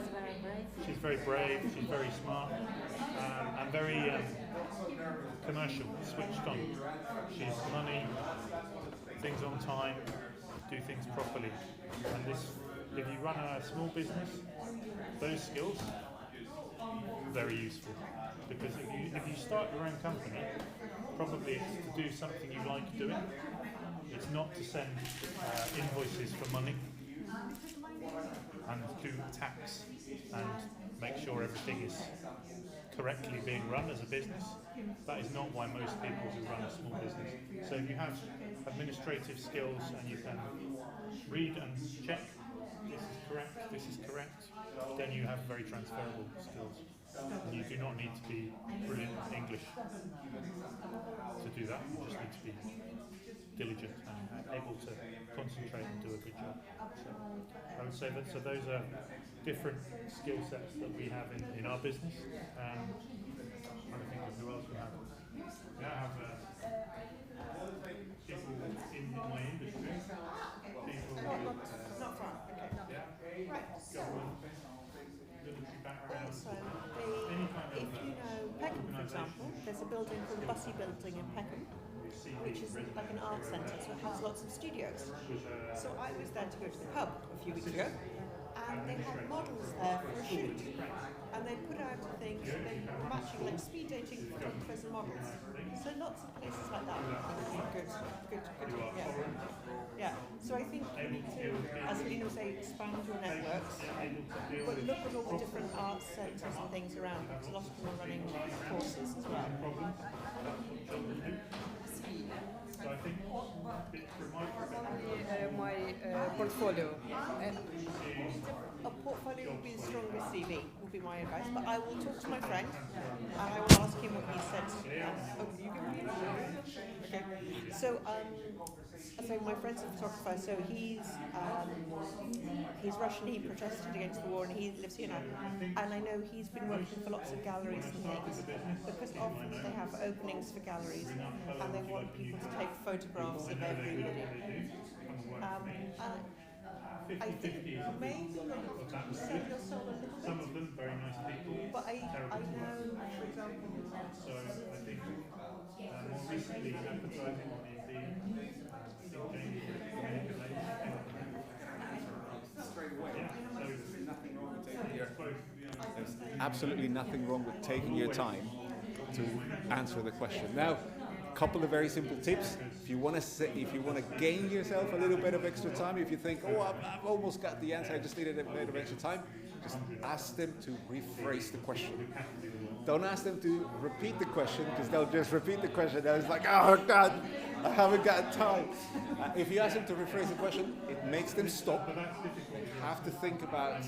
She's very brave. She's very smart, and very commercial, switched on. She's money, things on time, do things properly. And this, if you run a small business, those skills very useful. Because if you start your own company, probably it's to do something you like doing. It's not to send invoices for money and do tax and make sure everything is correctly being run as a business. That is not why most people who run a small business. So if you have administrative skills and you can read and check this is correct, then you have very transferable skills. And you do not need to be brilliant in English to do that. You just need to be diligent and able to concentrate and do a good job. So I would say that those are different skill sets that we have in our business. I'm trying to think of who else we have. We have people in my industry. People Not far. Okay. Right. So, military background. also, if you know Peckham, for example, there's a building called the Bussey Building in Peckham, which is like an art centre, so it has lots of studios. So I was there to go to the pub a few weeks ago, and they had models there for a shoot. And they put out things, they were matching like speed dating photographers and models. So lots of places like that. Good. Yeah. So I think you need to, as Lena was saying, expand your networks, but look at all the different arts centres and things around, because a lot of them are running courses as well. So I think my portfolio. A portfolio would be the strongest CV, would be my advice, but I will talk to my friend and I will ask him what he said. Oh, you give me okay. So my friend's a photographer, so he's Russian, he protested against the war and he lives here now. And I know he's been working for lots of galleries and things, because often they have openings for galleries and they want people to take photographs of everybody. I think maybe you sell your soul a little bit. some of them very nice people. But I know, for example, So I think more recently advertising on Indeed, There's absolutely nothing wrong with taking your time to answer the question. Now, couple of very simple tips. If you want to gain yourself a little bit of extra time, if you think, oh, I've almost got the answer, I just needed a bit of extra time, just ask them to rephrase the question. Don't ask them to repeat the question, because they'll just repeat the question. And it's like, oh God, I haven't got time. If you ask them to rephrase the question, it makes them stop. They have to think about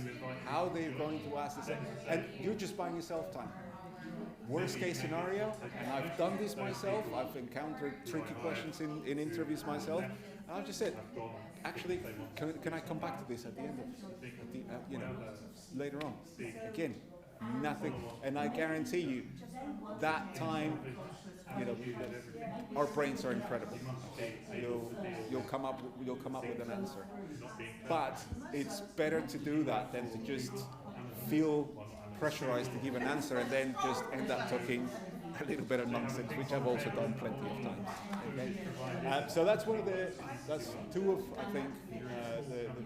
how they're going to ask this, and you're just buying yourself time. Worst case scenario, and I've done this myself, I've encountered tricky questions in interviews myself, and I've just said, actually, can I come back to this at the end of, later on? Again, nothing, and I guarantee you, that time, our brains are incredible. You'll come up with an answer, but it's better to do that than to just feel pressurized to give an answer and then just end up talking a little bit of nonsense, which I've also done plenty of times. Okay? So that's two of, I think,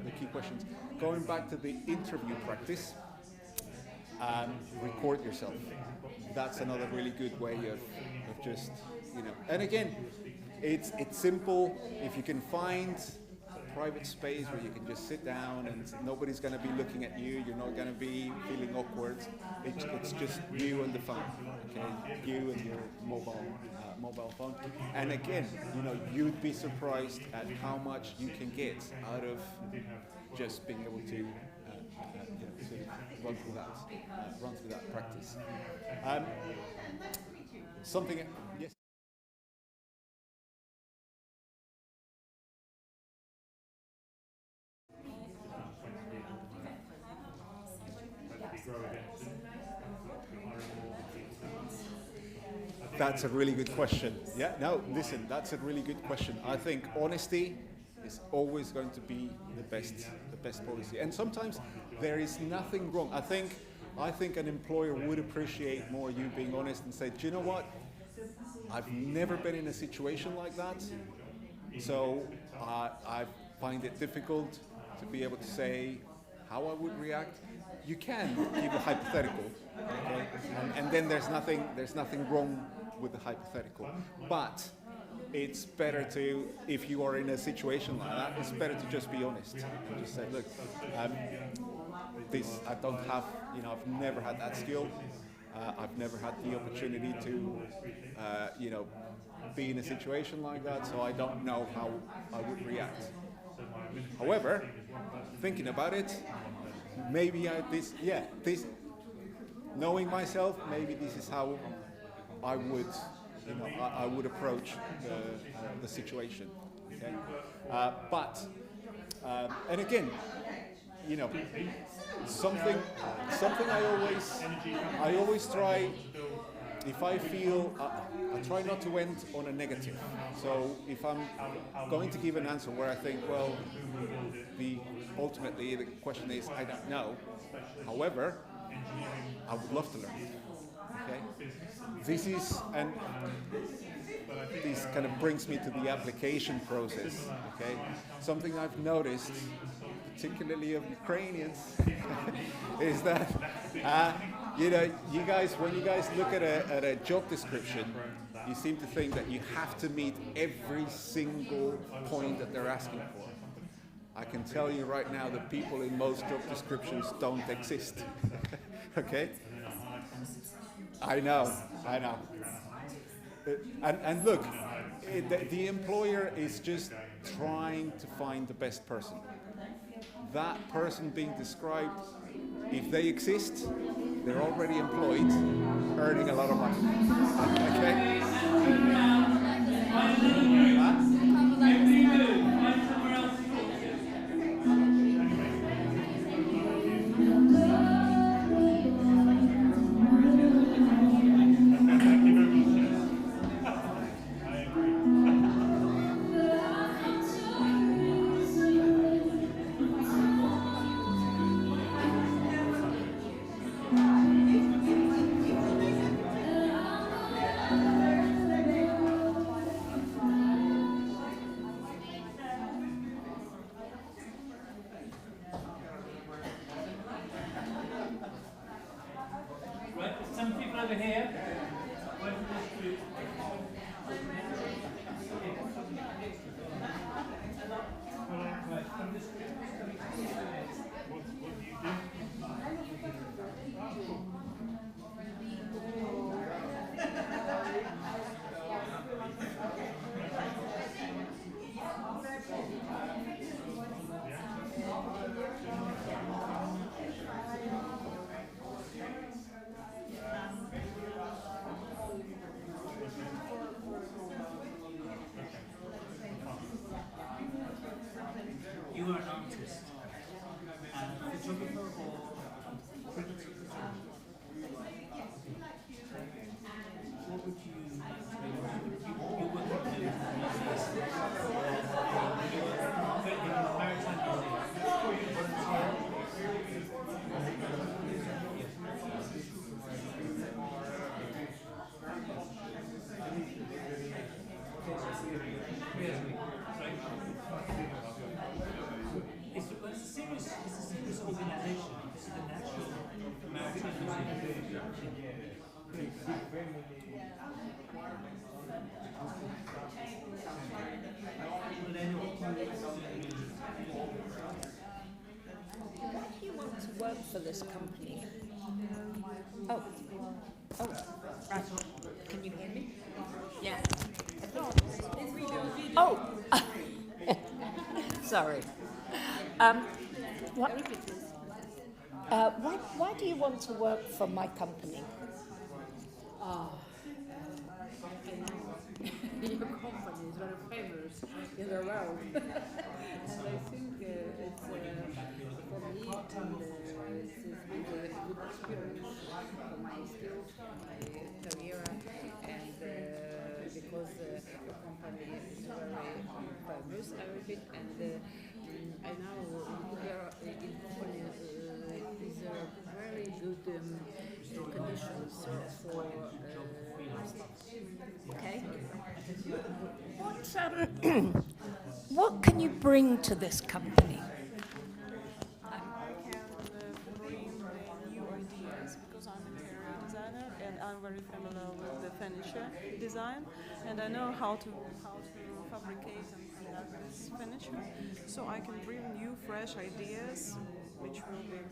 the key questions. Going back to the interview practice, record yourself. That's another really good way of just, and again, it's simple. If you can find private space where you can just sit down and nobody's going to be looking at you, you're not going to be feeling awkward, it's just you and the phone, okay, you and your mobile phone. And again, you'd be surprised at how much you can get out of just being able to run through that practice. Yes. That's a really good question. Yeah, no, listen, that's a really good question. I think honesty is always going to be the best policy. And sometimes there is nothing wrong. I think an employer would appreciate more you being honest and say, do you know what? I've never been in a situation like that, so I find it difficult to be able to say how I would react. You can give a hypothetical, okay? And then there's nothing wrong with the hypothetical. But it's better to, if you are in a situation like that, it's better to just be honest and just say, look, this I don't have, I've never had that skill. I've never had the opportunity to, be in a situation like that, so I don't know how I would react. However, thinking about it, maybe knowing myself, maybe this is how I would, I would approach the situation. Okay, and again, something I always try. If I feel, I try not to end on a negative. So if I'm going to give an answer where I think, well, ultimately the question is, I don't know. However, I would love to learn. Okay? This kind of brings me to the application process. Okay? Something I've noticed, particularly of Ukrainians, is that you guys, when you guys look at a job description, you seem to think that you have to meet every single point that they're asking for. I can tell you right now that people in most job descriptions don't exist. Okay? I know. And look, the employer is just trying to find the best person. That person being described, if they exist, they're already employed, earning a lot of money. Okay? were an artist, photographer or print, what would you it's a serious organisation. This is the National Maritime Museum. Why do you want to work for this company? Oh, right. Can you hear me? Yeah. Oh, sorry. What, why do you want to work for my company? Your company is very famous in the world. And I think it's for me and it's really a good experience for my skills, for my career, and because your company is very famous, I repeat, and I know in company is very good conditions for Okay. What can you bring to this company? I can bring new ideas because I'm an interior designer and I'm very familiar with the furniture design and I know how to fabricate and conduct this furniture. So I can bring new, fresh ideas which will be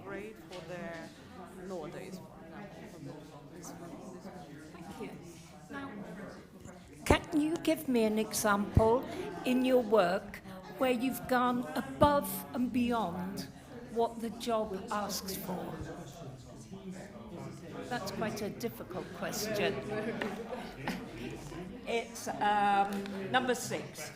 great for the nowadays. Thank you. Now, can you give me an example in your work where you've gone above and beyond what the job asks for? That's quite a difficult question. It's number 6.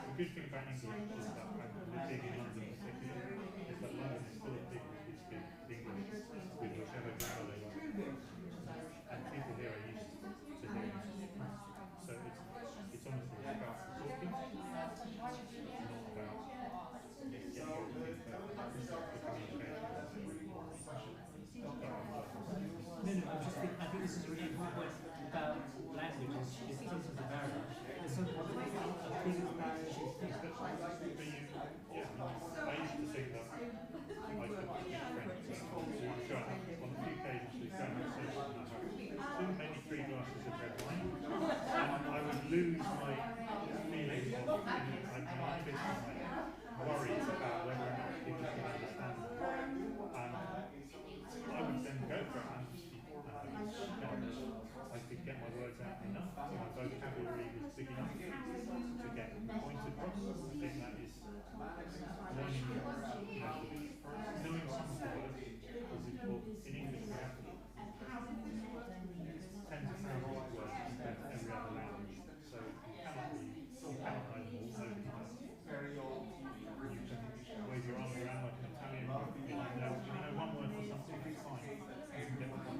The good thing about English is that, and living in London in particular, is that London is full of people who speak English with whichever grammar they like. And people here are used to hearing it. So it's honestly about talking, not about getting everything perfect. The communication. No, I think this is a really important point about language. It's sometimes a barrier. There's some a big barrier. I used to think that I could speak French. I'm sure on a few occasions we've done research and I had too many 3 glasses of red wine and I would lose my feeling of worries about whether or not people could understand me. And I would then go for it and just speak I could get my words out enough, so my vocabulary was big enough to get the point across. I think that is learning, knowing some words is important. In English we have tens of thousands of words compared to every other language, so you cannot know them all, nobody does. You can wave your arm around like an Italian, you know one word for something, it's fine. You can get the point.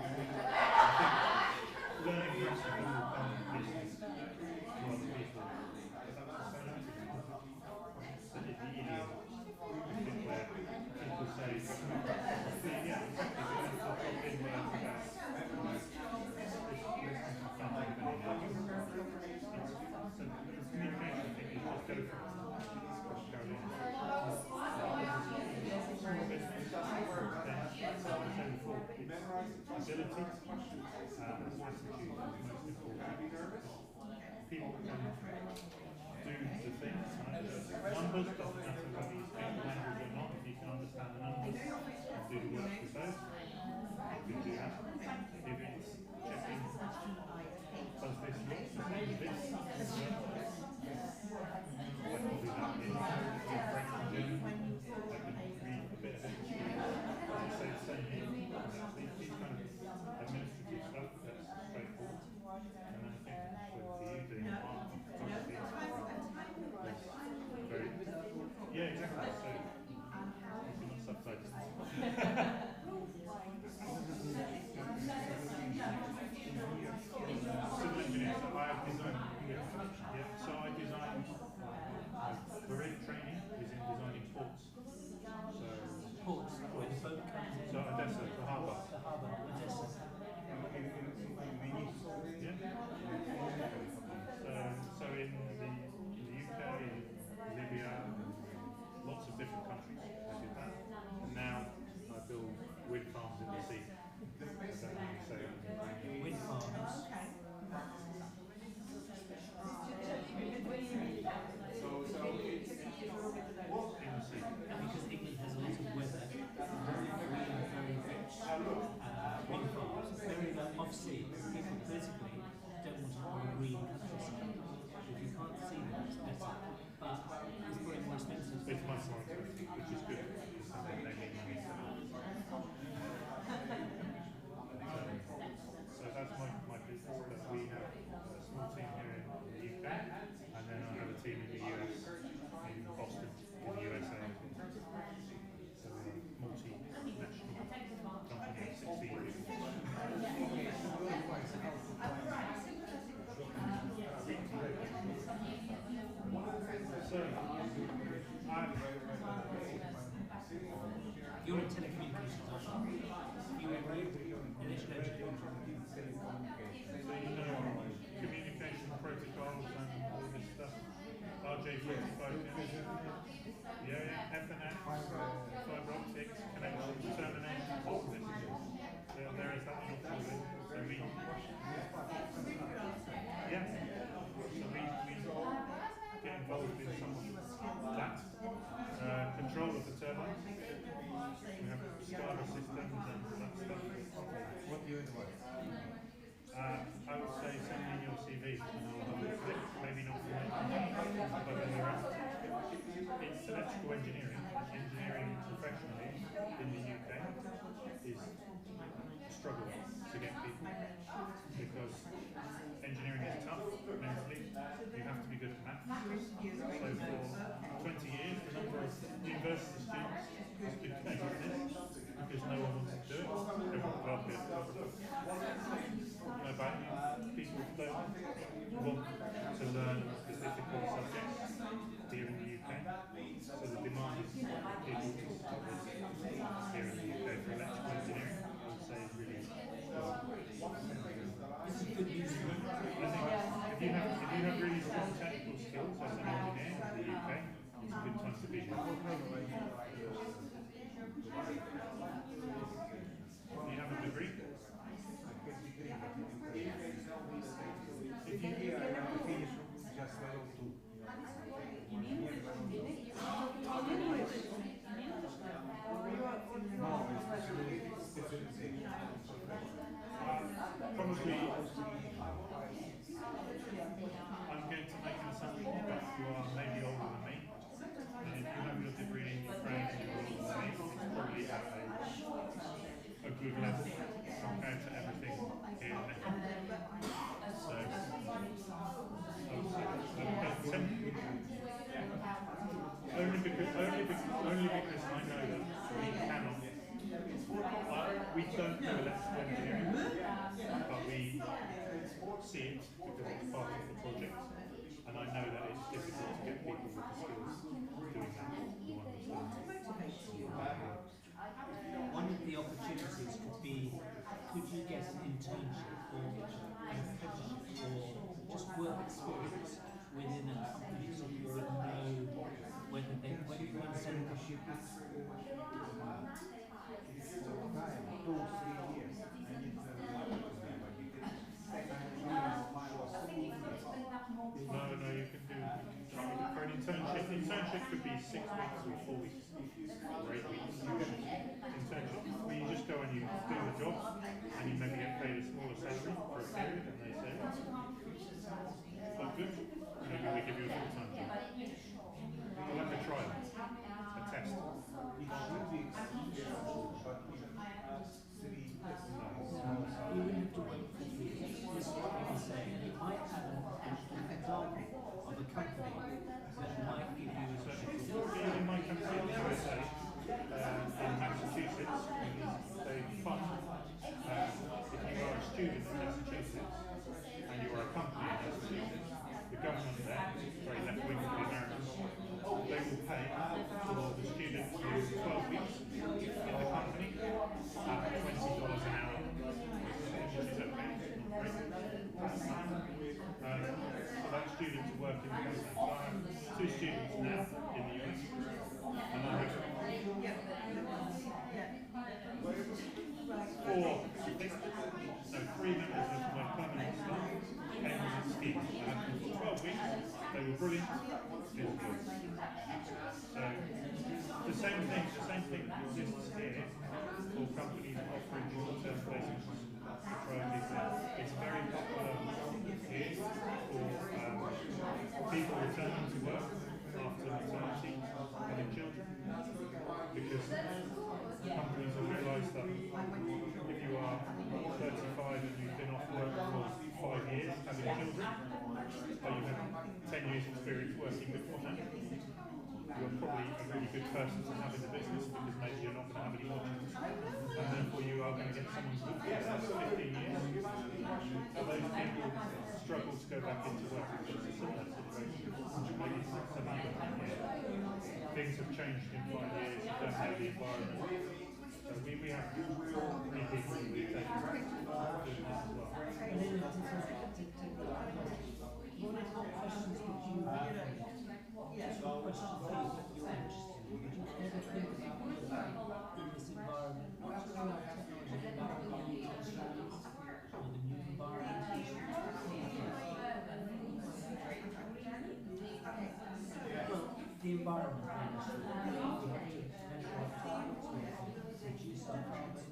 Learning Russian will come business to other people. So the idiom, where people say, yeah, exactly, communication thing is just go for it. Ability, attitude is most important. People can do the things. Numbers doesn't matter whether you speak the language or not. If you can understand the numbers and do the work with those, you can do that. If it's checking, does this look the same as this? So Odessa, the harbour. The harbour, Odessa. Yeah. So in the UK, Libya, lots of different countries I did that. And now I build wind farms in the sea. I don't know how you say it. Wind farms. In the sea. And because England has a lot of weather, very rich wind farms, very off-sea. People politically don't want to have a green countryside. If you can't see them, it's better. But it's probably more expensive. It's much more expensive, which is good. Because then they make money. So that's my business. But we have a small team here in the UK, and then I have a team in the US, in Boston, in the USA. So we're a multinational company of 16 people. So, You're in telecommunications, aren't you? You were electrical engineering. so you know communication protocols and all this stuff. RJ45, yeah, Ethernet, fiber optics, connections, terminations, all of this. There is that in Australia. So we, yeah, so we get involved in some of that. Control of the turbines. We have SCADA systems and that stuff. What do you advise? I would say send me your CV and I'll have a look. Maybe not for me, but then the rest. It's electrical engineering. Engineering professionally in the UK is a struggle to get people because engineering is tough mentally. You have to be good at math. So for 20 years, the number of university students has been like this because no one wants to do it. Everyone got it. No, but people don't want to learn the difficult subjects here in the UK. So the demand is people here in the UK for electrical engineering, I would say, is really This is good news. I think if you have really strong technical skills as an engineer in the UK, it's a good time to be here. Do you have a degree? If you finish just level 2. probably I'm going to make an assumption that you are maybe older than me. And if you have your degree in Ukraine and you're older than me, it's probably at a good level compared to everything here now. So I would say only because I know that we cannot. We don't do electrical engineering, but we see it because it's part of the project, and I know that it's difficult to get people with the skills doing that who understand. One of the opportunities could be, could you get an internship or an apprenticeship or just work experience within a company so you know whether you understand the issue? No, you can do for an internship. Internship could be 6 weeks or 4 weeks or 8 weeks. Internship, where you just go and you do the job and you maybe get paid a smaller salary for a period, and they say, "Oh, good. Maybe we give you a full-time job." Like a trial, a test. You wouldn't have to wait for 3 years. This is what you can say. You might have an example of a company that might give you a In my country, in the USA, in Massachusetts, they fund if you are a student in Massachusetts and you are a students who work in the business. So I have 2 students now in the US, and I have 3 members of my permanent staff came as a scheme. I had them for 12 weeks, they were brilliant, it was good. So the same thing exists here for companies offering short-term placements to try and people out. It's very popular here for people returning to work after maternity, having children, because companies have realised that if you are 35 and you've been off work for 5 years having children, but you have 10 years experience working before that, you're probably a really good person to have in the business because maybe you're not going to have any more children. And therefore you are going to get someone good for the last 15 years. So those people struggle to go back into work because it's a similar situation. Maybe some of you things have changed in 5 years, you don't know the environment. So we have 3 people who take doing this as well. The environment reduce our carbon.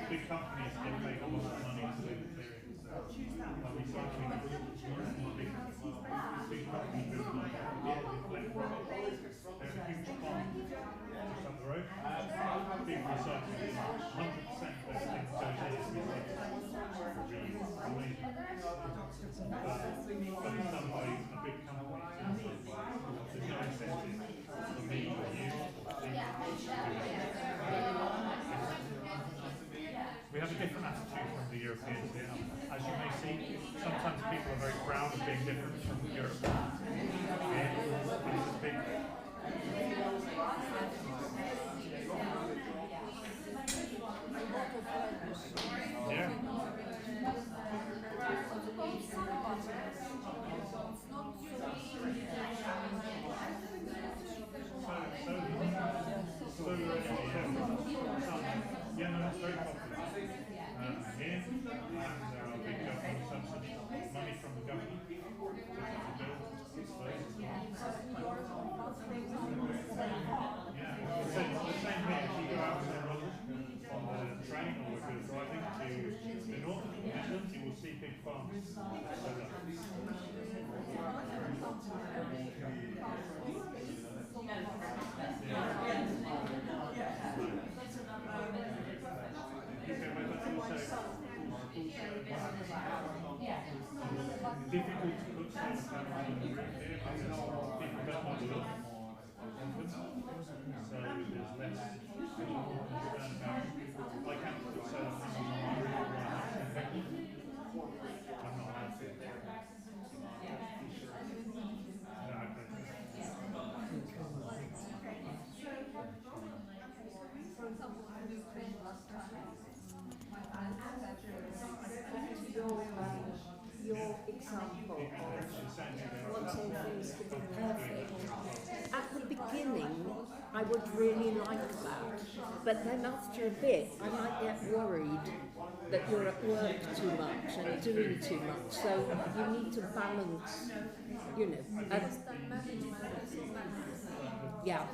Big companies get paid a lot of money to do the clearing, so recycling is big companies build like they have a huge pond just up the road. Big recycling, 100% of everything goes in is recycled. Really amazing. But it's done by a big company, so there's no incentive for me or you or we have a different attitude from the Europeans here. As you may see, sometimes people are very proud of being different from Europe. Here, it's a big... Yeah. Yeah, no, it's very popular here, and there are big government subsidies, money from the government to build displaced. Yeah, the same here. If you go out to on the train or if you're driving to the north of the Midlands, you will see big farms. Yeah. difficult to put solar panels in the roof here because people don't want to look often. So there's less concern about. I can't put solar panels on my roof where I have to. I'm not allowed to. No, Your example of wanting things to be perfect. At the beginning, I would really like that, but then after a bit, I might get worried that you're at work too much and doing too much. So you need to balance, you know. Yeah.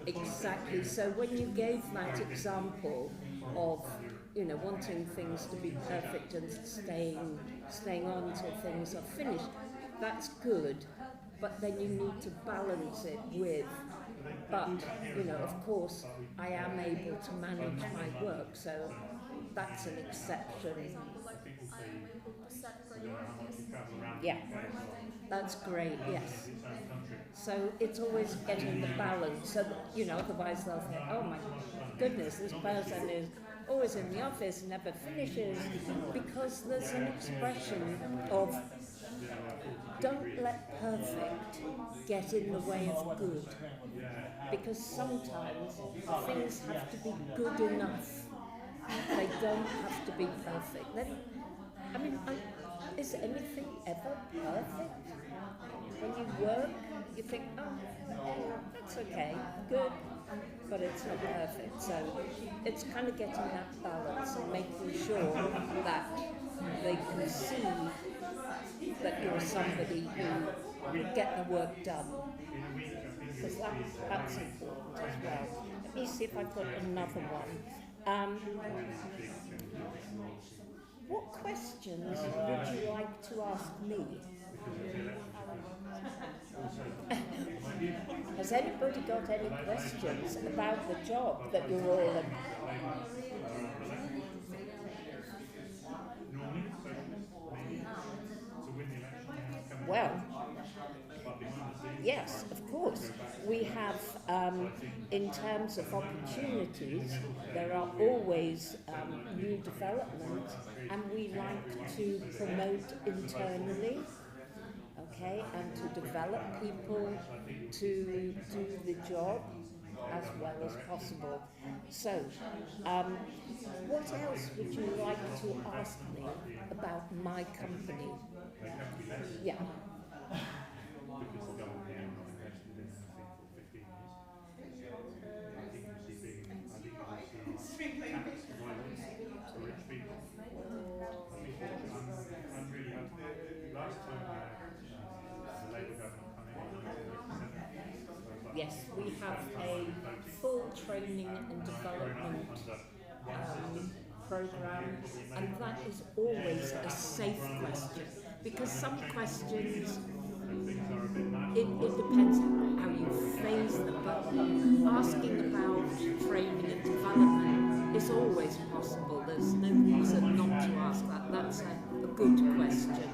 Exactly. So when you gave that example of, you know, wanting things to be perfect and staying on till things are finished, that's good. But then you need to balance it with, but, you know, of course, I am able to manage my work, so that's an exception. Yeah, that's great, yes. So it's always getting the balance, so that, you know, otherwise they'll think, oh my goodness, this person is always in the office, never finishes, because there's an expression of don't let perfect get in the way of good, because sometimes things have to be good enough. They don't have to be perfect. Then, I mean, is anything ever perfect? When you work, you think, oh, that's okay, good, but it's not perfect. So it's kind of getting that balance and making sure that they can see that you're somebody who will get the work done. Because that's important as well. Let me see if I've got another one. What questions would you like to ask me? Has anybody got any questions about the job that you're all in? Well, yes, of course. We have, in terms of opportunities, there are always new developments, and we like to promote internally, okay, and to develop people to do the job as well as possible. So, what else would you like to ask me about my company? Yeah. Yes, we have a full training and development program, and that is always a safe question, because some questions, it depends how you phrase them, but asking about training and development is always possible. There's no reason not to ask that. That's a good question.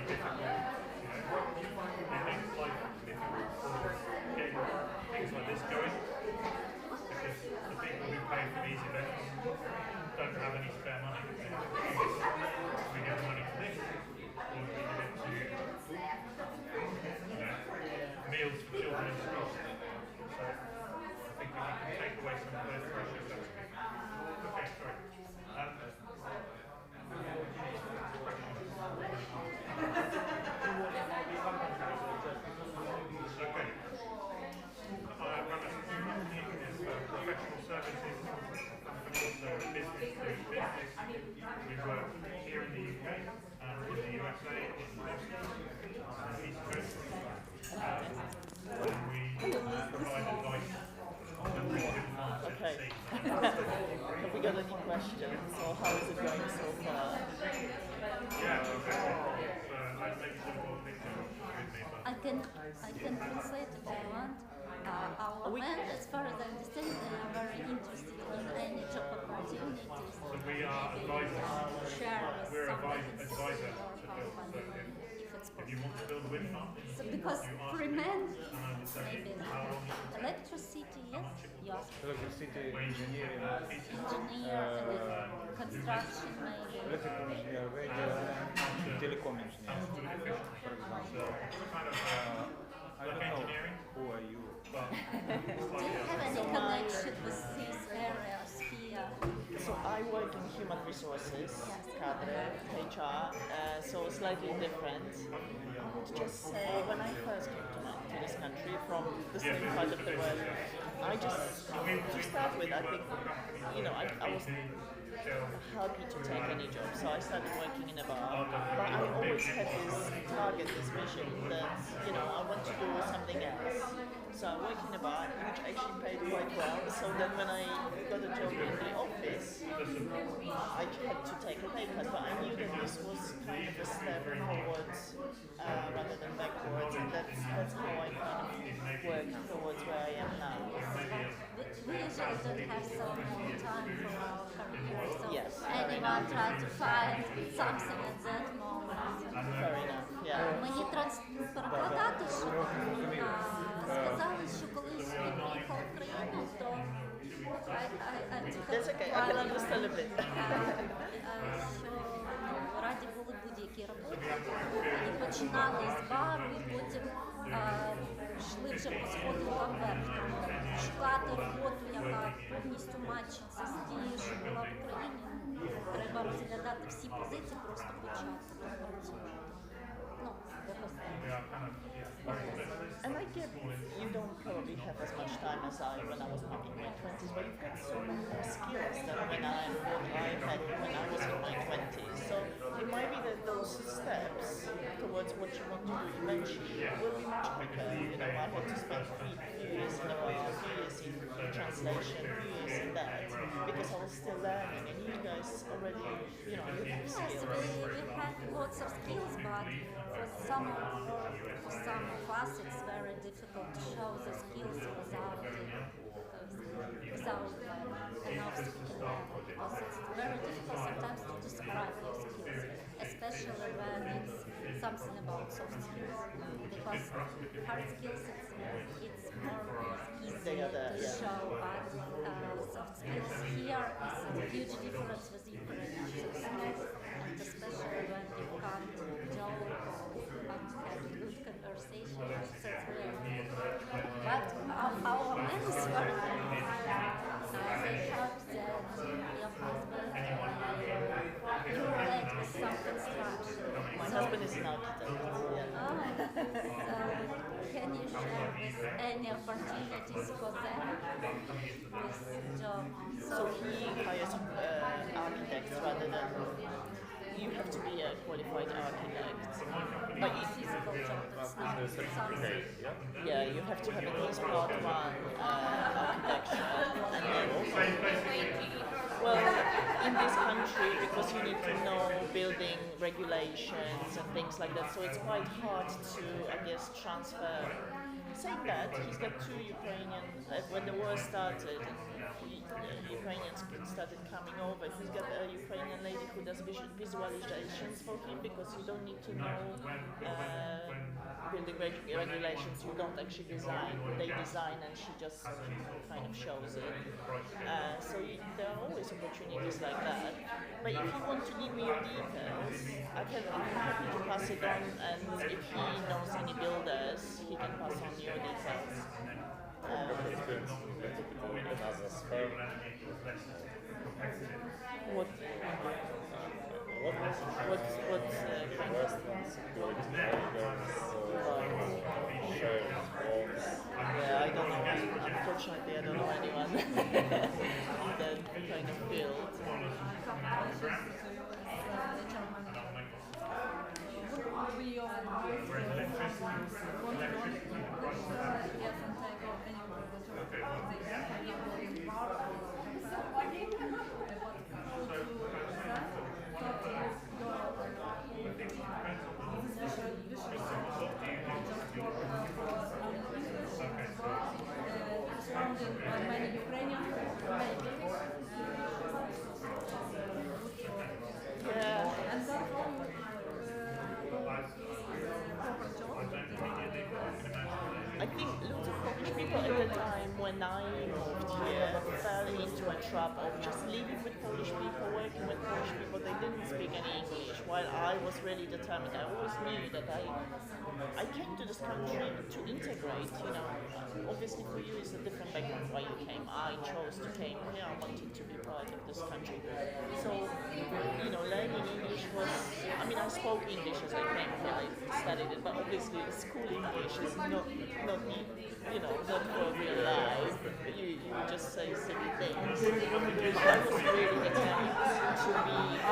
difficult, it makes life difficult for getting things like this going, because the people who pay for these events don't have any spare money. We give money to this, or we give it to meals for children in school. So I think we can take away some of those pressures. That's good. Okay, sorry. Okay. I run a company is professional services company, so business to business. We work here in the UK, in the USA, in Boston, on the East Coast. And we provide advice on countries who want to Okay. succeed. Have we got any questions, or how is it going so far? Yeah, exactly. So I make some more pictures with me, but I can translate if you want. Our men, as far as I understand, they are very interested in any job opportunities. so we are advisors. Share with We're some advisor to build. So if it's if you want to build a wind farm, So because you ask for me, men, and I will tell maybe you how long it will take. electricity, yes, yes. Electricity engineering, Engineer, and then construction, maybe. electrical engineer, radio, telecom engineer, for example. Kind of I don't know engineering. who are you. But Do you have any connection with these areas here? So I work in human resources, cadre, HR, so slightly different. I would just say when I first came to this country from the same part of the world, I just, to start with, I think, I was happy to take any job, so I started working in a bar, but I always had this target, this vision that, I want to do something else. So I work in a bar, which actually paid quite well, so that when I got a job in the office, I had to take a pay cut, but I knew that this was kind of a step forwards rather than backwards, and that's how I kind of worked towards where I am now. We usually don't have so much time for our career, so Yes. anyone try to find something at that moment. Fair enough, yeah. Мені перекладати, що сказали, що коли він приїхав в Україну, то That's okay, I can understand a bit. що раді були будь-які роботи, і починали з бару, і потім йшли вже по сходинкам вверх. Шукати роботу, яка повністю матчиться з тією, що була в Україні, треба розглядати всі позиції, просто почати працювати. Ну, якось так. And I get you don't probably have as much time as I when I was maybe in my 20s, but you've got so many more skills than what I had when I was in my 20s. So it might be that those steps towards what you want to do eventually will be much quicker. I had to spend a few years in a bar, a few years in translation, a few years in that, because I was still learning, and you guys already, you have Yes, skills. we have lots of skills, but for some of us it's very difficult to show the skills without enough speaking level, because it's very difficult sometimes to describe your skills, especially when it's something about soft skills, because hard skills it's more easy to show, but soft skills here is a huge difference with Ukrainian skills, and especially when you can't joke or have good conversation, so it's very important. But our men is very good. They hope that your husband you relate with some construction. My husband is an architect. So can you share with any opportunities for them with job? So he hires architects rather than you have to be a qualified architect. Not a physical job, it's not something. Yeah, you have to have at least part one architecture, and then Well, in this country, because you need to know building regulations and things like that, so it's quite hard to, I guess, transfer. Saying that, he's got two Ukrainian, when the war started, Ukrainians started coming over, he's got a Ukrainian lady who does visualizations for him, because you don't need to know building regulations, you don't actually design, they design and she just kind of shows it. So there are always opportunities like that. But if you want to give me your details, I'm happy to pass it on, and if he knows any builders, he can pass on your details. What kind of yeah, I don't know. Unfortunately, I don't know anyone in that kind of field. Yeah. I think lots of Polish people at the time when I moved here fell into a trap of just living with Polish people, working with Polish people. They didn't speak any English, while I was really determined. I always knew that I came to this country to integrate, you know. Obviously for you it's a different background why you came. I chose to came here, I wanted to be part of this country. So, you know, learning English was, I mean, I spoke English as I came here, I studied it, but obviously school English is not you know, not for real life. You just say silly things. I was really determined to be, I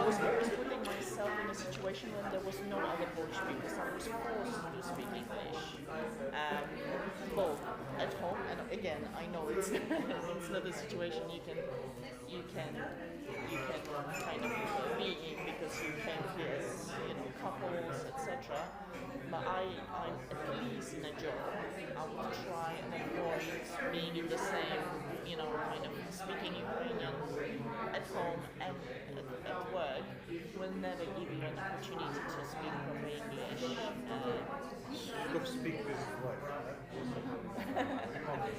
was always putting myself in a situation when there was no other Polish people, so I was forced to speak English, both at home, and again, I know it's it's not a situation you can kind of be in because you came here as, you know, couples, etc. But I'm at least in a job, I would try and avoid being in the same, you know, kind of speaking Ukrainian at home and at work will never give you an opportunity to speak proper English. Speak with wife.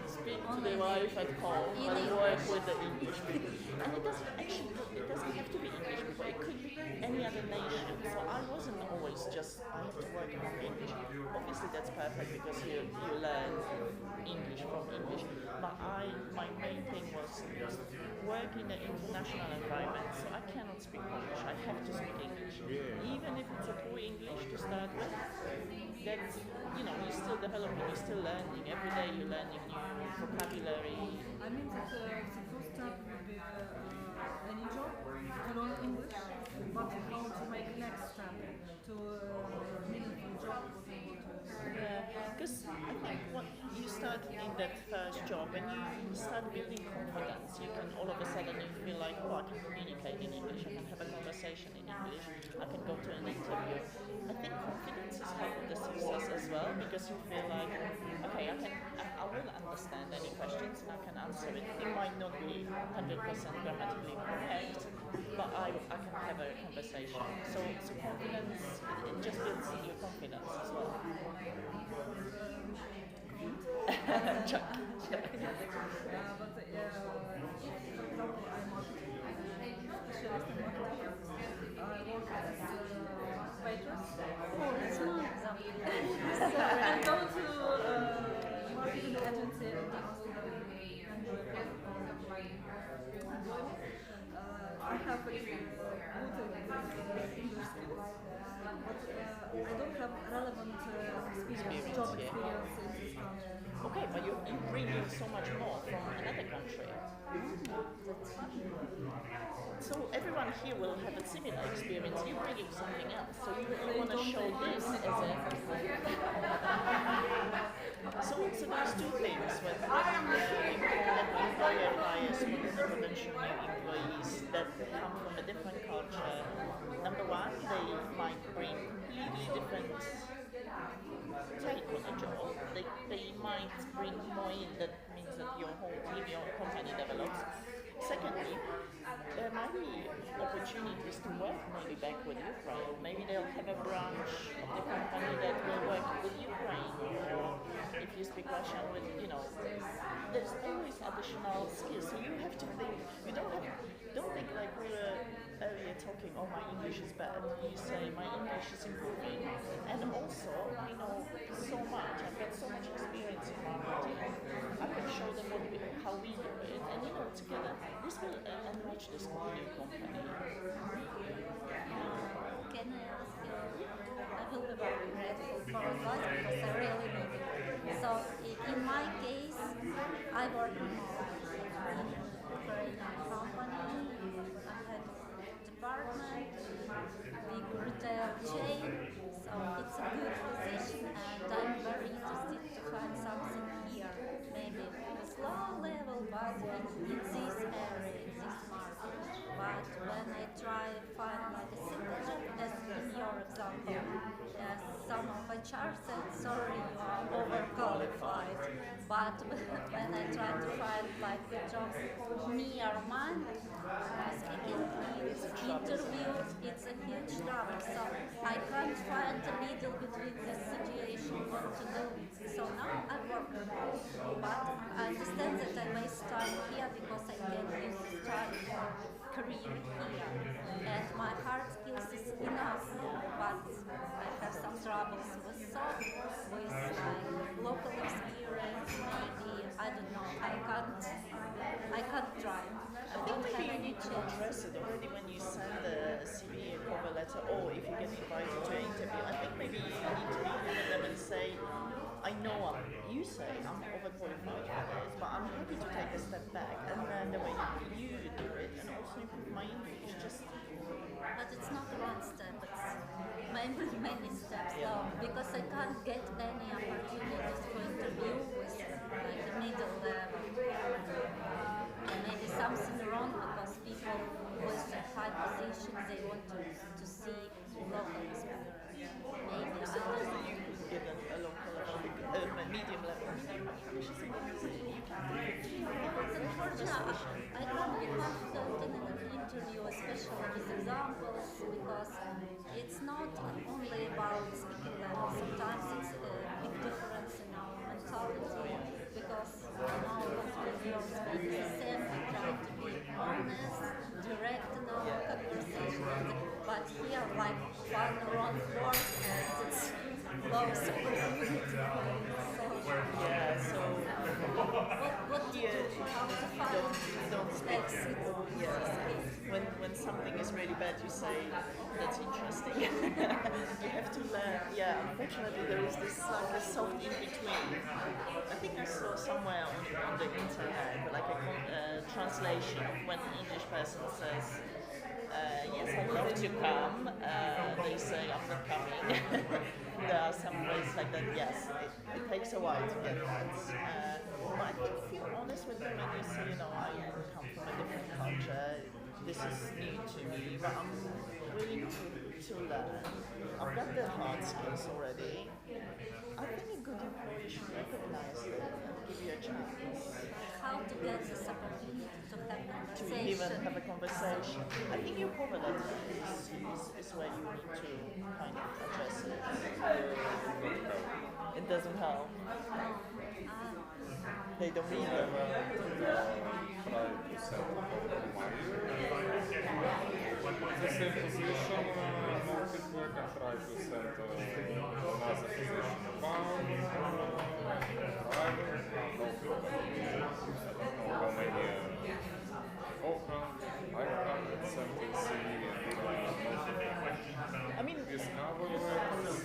Speak to the wife at home and work with the English people. And it doesn't have to be English people, it could be any other nation. So I wasn't always just, I have to work in English. Obviously that's perfect because you learn English from English. But my main thing was work in an international environment, so I cannot speak Polish, I have to speak English. Even if it's a poor English to start with, that's, you know, you're still developing, you're still learning. Every day you're learning new vocabulary. I mean that the first step would be any job to learn English, but how to make next step to meaningful job. Yeah, because I think when you start in that first job and you start building confidence, you can all of a sudden you feel like, oh, I can communicate in English, I can have a conversation in English, I can go to an interview. I think confidence is part of the success as well, because you feel like, okay, I will understand any questions and I can answer it. It might not be 100% grammatically correct, but I can have a conversation. So confidence, it just builds your confidence as well. Chuck. But if, for example, I'm a specialist in marketing, I work as a waitress. Oh, that's nice. I go to marketing agency and I have good English skills, but I don't have relevant experience, job experience in this country. Okay, but you bring in so much more from another country. So everyone here will have a similar experience. You bring in something else. So you want to show this as a... So there's two things when employer hires potential new employees that come from a different culture. Number one, they might bring completely different take on the job. They might bring more in. That means that your whole team, your company develops. Secondly, there might be opportunities to work maybe back with Ukraine. Maybe they'll have a branch of the company that will work with Ukraine. Or if you speak Russian, with there's always additional skills. So you have to think. You don't think like we were earlier talking. Oh, my English is bad. You say my English is improving, and also I know so much. I've got so much experience in marketing. I can show them how we do it, and together this will enrich this new company. Can I ask you? I will be very grateful for advice because I really need it. So in my case, I work in a Ukrainian company. I had a department, big retail chain. So it's a good position, and I'm very interested to find something here. Maybe a slow level, but in this area, in this market. But when I try find like a simple job, as in your example, yes, some of HR said, sorry, you are overqualified. But when I try to find like a job near mine, speaking interviews, it's a huge trouble. So I can't find a middle between this situation, what to do. So now I work remote, but I understand that I waste time here because I can use this time for career here. And my hard skills is enough, but I have some troubles with soft, with like local experience, maybe, I don't know, I can't drive. I think maybe you need to address it already when you send the CV, a cover letter, or if you get invited to an interview. I think maybe you need to meet with them and say, I know you say I'm overqualified for this, but I'm happy to take a step back and learn the way you do it and also improve my English. But it's not one step, it's many steps long because I can't get any opportunities to interview with like the middle level. And maybe something wrong because people with high positions they want to see local experience. Maybe I don't know. You could give them a local level, medium level. You can do it. Unfortunately, I can't be confident in an interview, especially with examples, because it's not only about speaking level. Sometimes it's a big difference in our mentality, because with your speaking the same, we try to be honest, direct in our conversations, but here, like one wrong word, and it's lost opportunity. So what do you do? How to find don't speak. exit? Yes. When something is really bad, you say that's interesting. You have to learn. Yeah, unfortunately, there is this like a soft in between. I think I saw somewhere on the internet like a translation of when an English person says, yes, I'd love to come. They say I'm not coming. There are some ways like that. Yes, it takes a while to get that. But I think feel honest with them and you say, I come from a different culture. This is new to me, but I'm willing to learn. I've got the hard skills already. I think a good employer should recognize it and give you a chance. How to get this opportunity to have To conversation? even have a conversation. I think your cover letter is where you need to kind of address it. It doesn't help. They don't read them. The same position, market work, and try to send another position bound, driver, how many open, I can't send to CV and I mean, discover letters.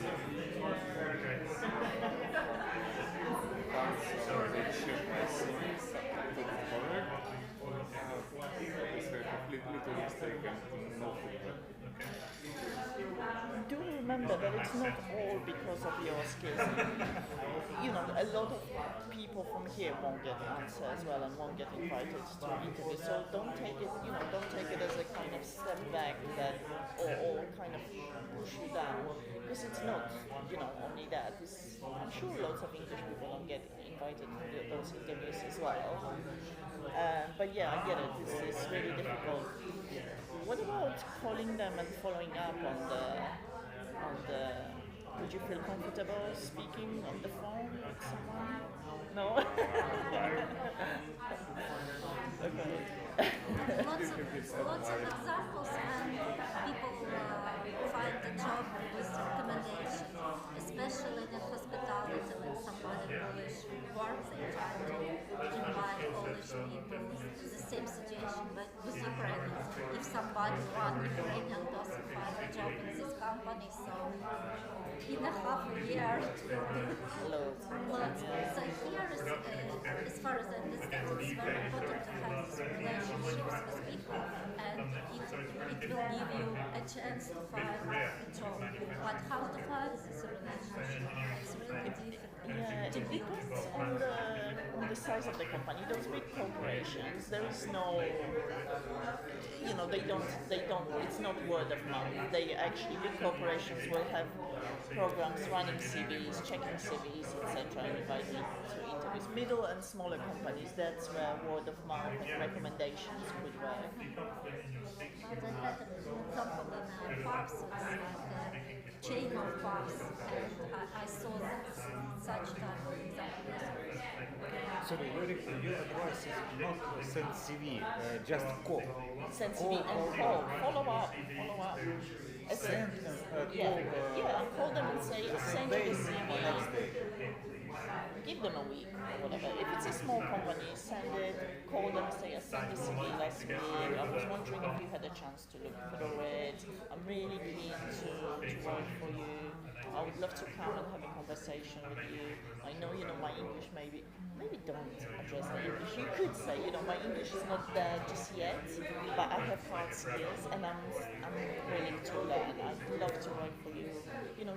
So they check my CV, submitted correct. It's a complete little mistake and no feedback. Do remember but it's not all because of your skills. You know, a lot of people from here won't get an answer as well and won't get invited to interviews. So don't take it, you know, don't take it as a kind of step back that, or kind of push you down, because it's not, you know, only that. I'm sure lots of English people don't get invited to those interviews as well. But yeah, I get it. It's really difficult. What about calling them and following up on the? Would you feel comfortable speaking on the phone with someone? No. Okay. lots of examples when people find a job with recommendation, especially in hospitality when somebody Polish works, they try to invite Polish people. The same situation but with Ukrainians. If somebody, one Ukrainian doesn't find a job in this company, so in a half a year it will be loads. So here is, as far as I understand, it's very important to have these relationships with people, and it will give you a chance to find a job. But how to find this relationship? It's really difficult. Yeah, it depends on the size of the company. Those big corporations, there is no, you know, they don't, it's not word of mouth. They actually, big corporations will have programs running CVs, checking CVs, etc., and inviting to interviews. Middle and smaller companies, that's where word of mouth and recommendations could work. But I had an example in pubs, it's like a chain of pubs, and I saw that such type of examples. Sorry, your advice is not send CV, just call. Send CV and call, follow up. Send and Call them and say, send you the CV. Give them a week or whatever. If it's a small company, send it, call them, say, I sent the CV last week. I was wondering if you had a chance to look through it. I'm really keen to work for you. I would love to come and have a conversation with you. I know, my English maybe don't address the English. You could say, my English is not there just yet, but I have hard skills and I'm willing to learn. I'd love to work for you.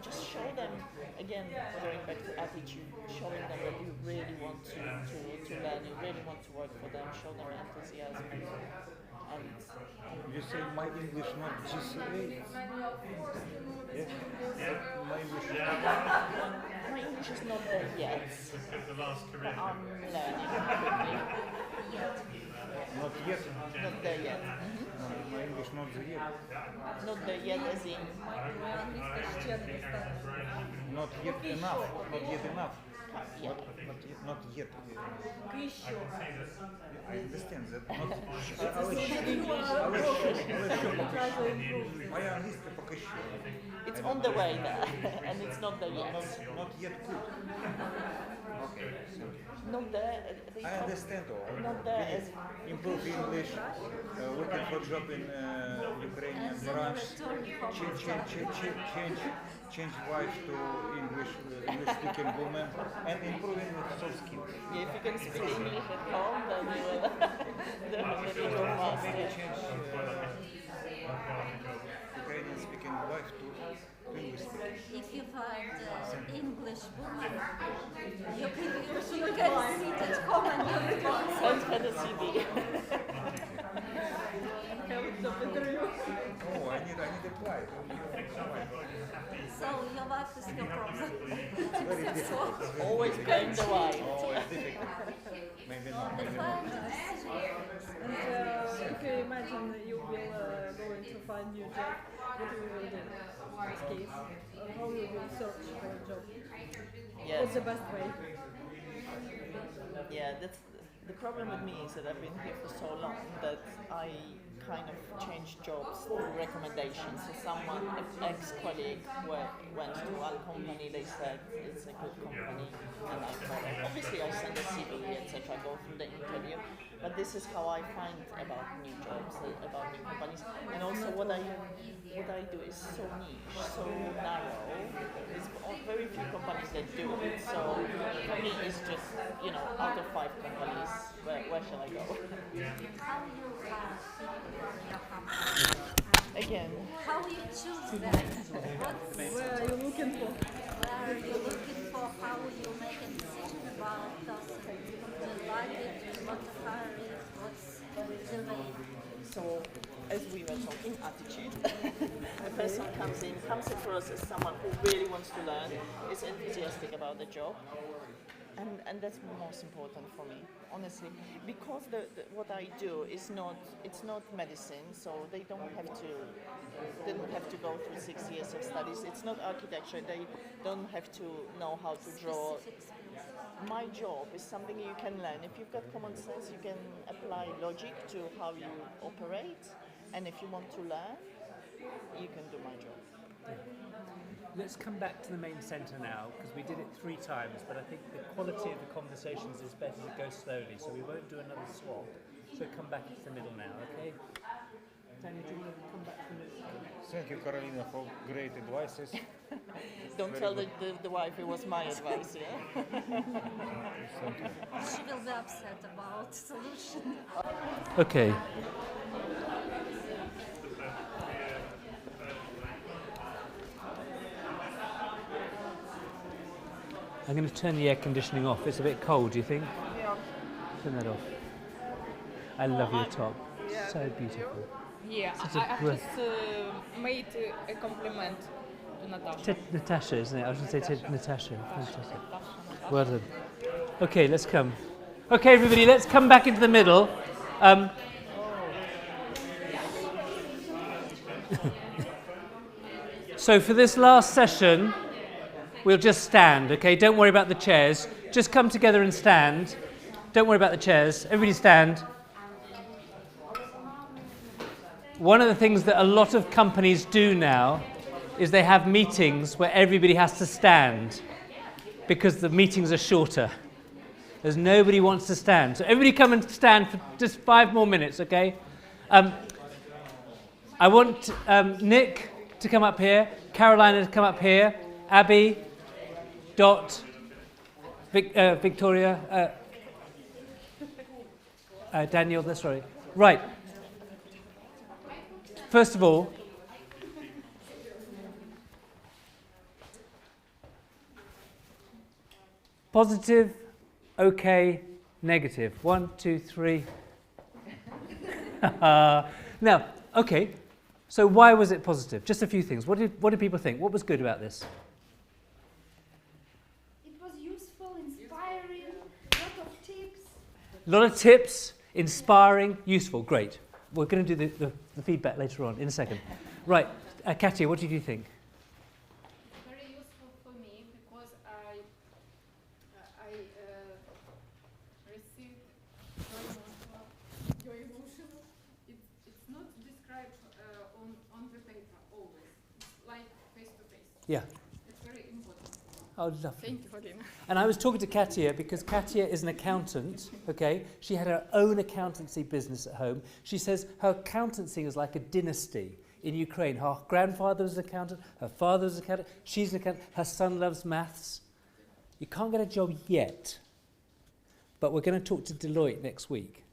Just show them, again, going back to attitude, showing them that you really want to learn, you really want to work for them, show them enthusiasm. And you say my English not GCA? Yes. My English my English is not there yet, but I'm learning quickly. Not yet? Not there yet. My English not there yet. Not there yet as in? Not yet enough. Not yet enough. Yeah. Not yet. I understand that. Моя английская пока еще. It's on the way there, and it's not there yet. Not yet good. Okay. Not there. I understand all. Not there as improve English, looking for job in Ukrainian branch, change wife to English speaking woman, and improving soft skills. Yeah, if you can speak English at home, then you will definitely go faster. Change Ukrainian speaking wife to English speaking. If you find English woman, you can sit at home and you can Send her the CV. Oh, I need apply. So your wife is your problem. Very difficult. Always blame the wife. Oh, it's difficult. Maybe not. Maybe not. And if you imagine you will going to find new job, what you will do in this case? How you will search for a job? Yes. What's the best way? Yeah, that's the problem with me is that I've been here for so long that I kind of changed jobs through recommendations. So someone, an ex-colleague went to one company, they said it's a good company, and I follow. Obviously I send a CV, etc., go through the interview, but this is how I find about new jobs, about new companies. And also what I do is so niche, so narrow. There's very few companies that do it. So for me it's just, out of 5 companies, where shall I go? How you hire people for your company? again. How you choose that? Where are you looking for? Where are you looking for? How you make a decision about person? Do you like it? Do you want to hire it? What's the way? So, as we were talking, attitude. A person comes across as someone who really wants to learn, is enthusiastic about the job, and that's most important for me, honestly, because what I do is it's not medicine, so they don't have to go through 6 years of studies. It's not architecture. They don't have to know how to draw. My job is something you can learn. If you've got common sense, you can apply logic to how you operate, and if you want to learn, you can do my job. Let's come back to the main centre now, because we did it 3 times, but I think the quality of the conversations is better to go slowly, so we won't do another swap. So come back into the middle now, okay? Daniel, do you want to come back to the middle? Thank you, Carolina, for great advices. Don't tell the wife it was my advice, yeah? She will be upset about solution. Okay. I'm going to turn the air conditioning off. It's a bit cold, do you think? Yeah. Turn that off. I love your top. Yeah, So beautiful. Yeah, Such a I breath. just made a compliment to Natasha. Natasha, isn't it? I was going to say Natasha. Fantastic. Well done. Okay, let's come. Okay, everybody, let's come back into the middle. So for this last session, we'll just stand, okay? Don't worry about the chairs. Just come together and stand. Don't worry about the chairs. Everybody stand. One of the things that a lot of companies do now is they have meetings where everybody has to stand because the meetings are shorter. There's nobody wants to stand. So everybody come and stand for just 5 more minutes, okay? I want Nick to come up here, Carolina to come up here, Abby, Dot, Victoria, Daniel, that's right. Right. First of all, positive, okay, negative. 1, 2, 3. Now, okay, so why was it positive? Just a few things. What did people think? What was good about this? It was useful, inspiring, lot of tips. A lot of tips, inspiring, useful. Great. We're going to do the feedback later on in a second. Right, Katya, what did you think? Very useful for me because I received your emotion. It's not described on the paper always. It's like face to face. Yeah. It's very important. Oh, lovely. Thank you, Polina. And I was talking to Katya because Katya is an accountant, okay? She had her own accountancy business at home. She says her accountancy is like a dynasty in Ukraine. Her grandfather was an accountant, her father was an accountant, she's an accountant, her son loves maths. You can't get a job yet, but we're going to talk to Deloitte next week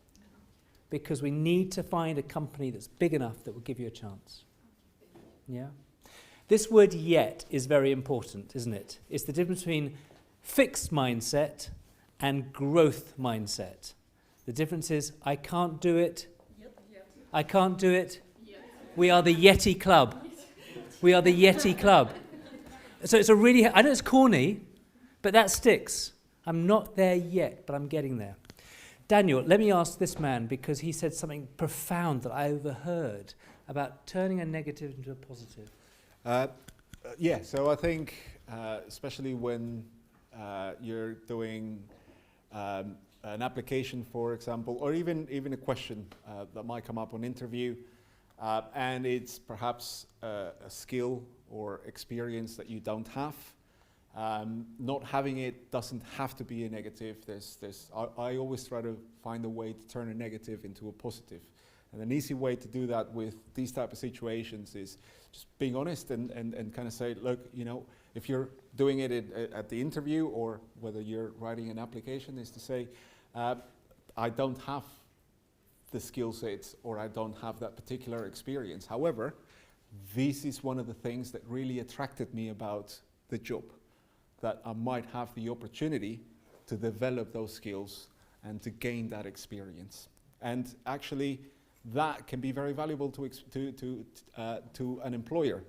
because we need to find a company that's big enough that will give you a chance. Yeah? This word yet is very important, isn't it? It's the difference between fixed mindset and growth mindset. The difference is I can't do it. I can't do it. We are the Yeti Club. We are the Yeti Club. So it's a really, I know it's corny, but that sticks. I'm not there yet, but I'm getting there. Daniel, let me ask this man because he said something profound that I overheard about turning a negative into a positive. Yeah, so I think especially when you're doing an application, for example, or even a question that might come up on interview, and it's perhaps a skill or experience that you don't have. Not having it doesn't have to be a negative. I always try to find a way to turn a negative into a positive. And an easy way to do that with these type of situations is just being honest and kind of say, look, you know, if you're doing it at the interview or whether you're writing an application, is to say, I don't have the skill sets or I don't have that particular experience. However, this is one of the things that really attracted me about the job, that I might have the opportunity to develop those skills and to gain that experience. And actually, that can be very valuable to an employer.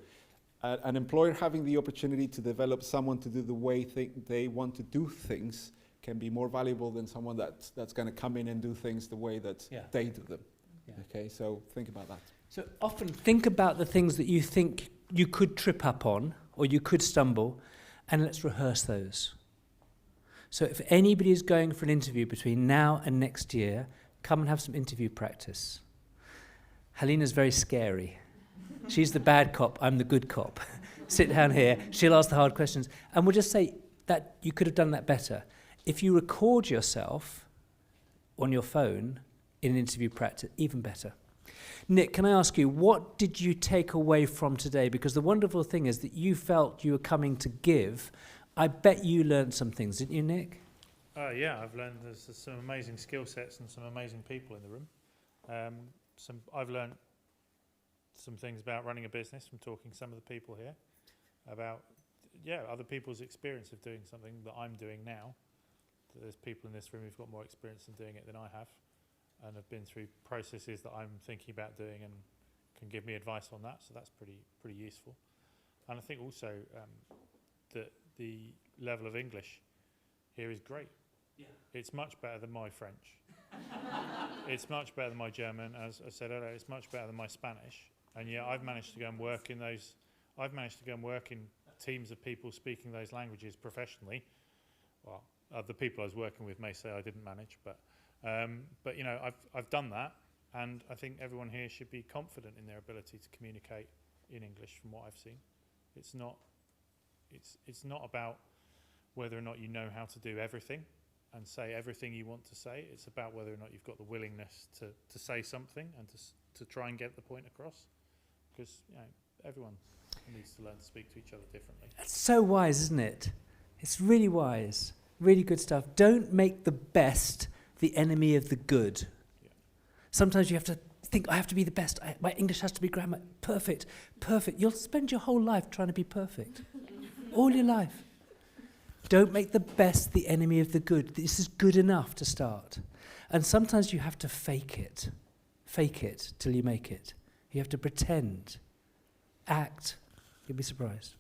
An employer having the opportunity to develop someone to do the way they want to do things can be more valuable than someone that's going to come in and do things the way that they do them. Yeah. Okay, so think about that. So often think about the things that you think you could trip up on or you could stumble, and let's rehearse those. So if anybody is going for an interview between now and next year, come and have some interview practice. Helena's very scary. She's the bad cop, I'm the good cop. Sit down here, she'll ask the hard questions. And we'll just say that you could have done that better. If you record yourself on your phone in an interview practice, even better. Nick, can I ask you, what did you take away from today? Because the wonderful thing is that you felt you were coming to give. I bet you learned some things, didn't you, Nick? Yeah, I've learned there's some amazing skill sets and some amazing people in the room. I've learned some things about running a business from talking to some of the people here, about other people's experience of doing something that I'm doing now. There's people in this room who've got more experience in doing it than I have, and have been through processes that I'm thinking about doing and can give me advice on that. So that's pretty useful. And I think also that the level of English here is great. Yeah. It's much better than my French. It's much better than my German. As I said earlier, it's much better than my Spanish. And yeah, I've managed to go and work in teams of people speaking those languages professionally. Well, the people I was working with may say I didn't manage, but you know, I've done that, and I think everyone here should be confident in their ability to communicate in English. From what I've seen, it's not about whether or not you know how to do everything and say everything you want to say. It's about whether or not you've got the willingness to say something and to try and get the point across. Because everyone needs to learn to speak to each other differently. That's so wise, isn't it? It's really wise. Really good stuff. Don't make the best the enemy of the good. Yeah. Sometimes you have to think, I have to be the best. My English has to be grammar perfect. You'll spend your whole life trying to be perfect. All your life. Don't make the best the enemy of the good. This is good enough to start. And sometimes you have to fake it. Fake it till you make it. You have to pretend, act. You'll be surprised.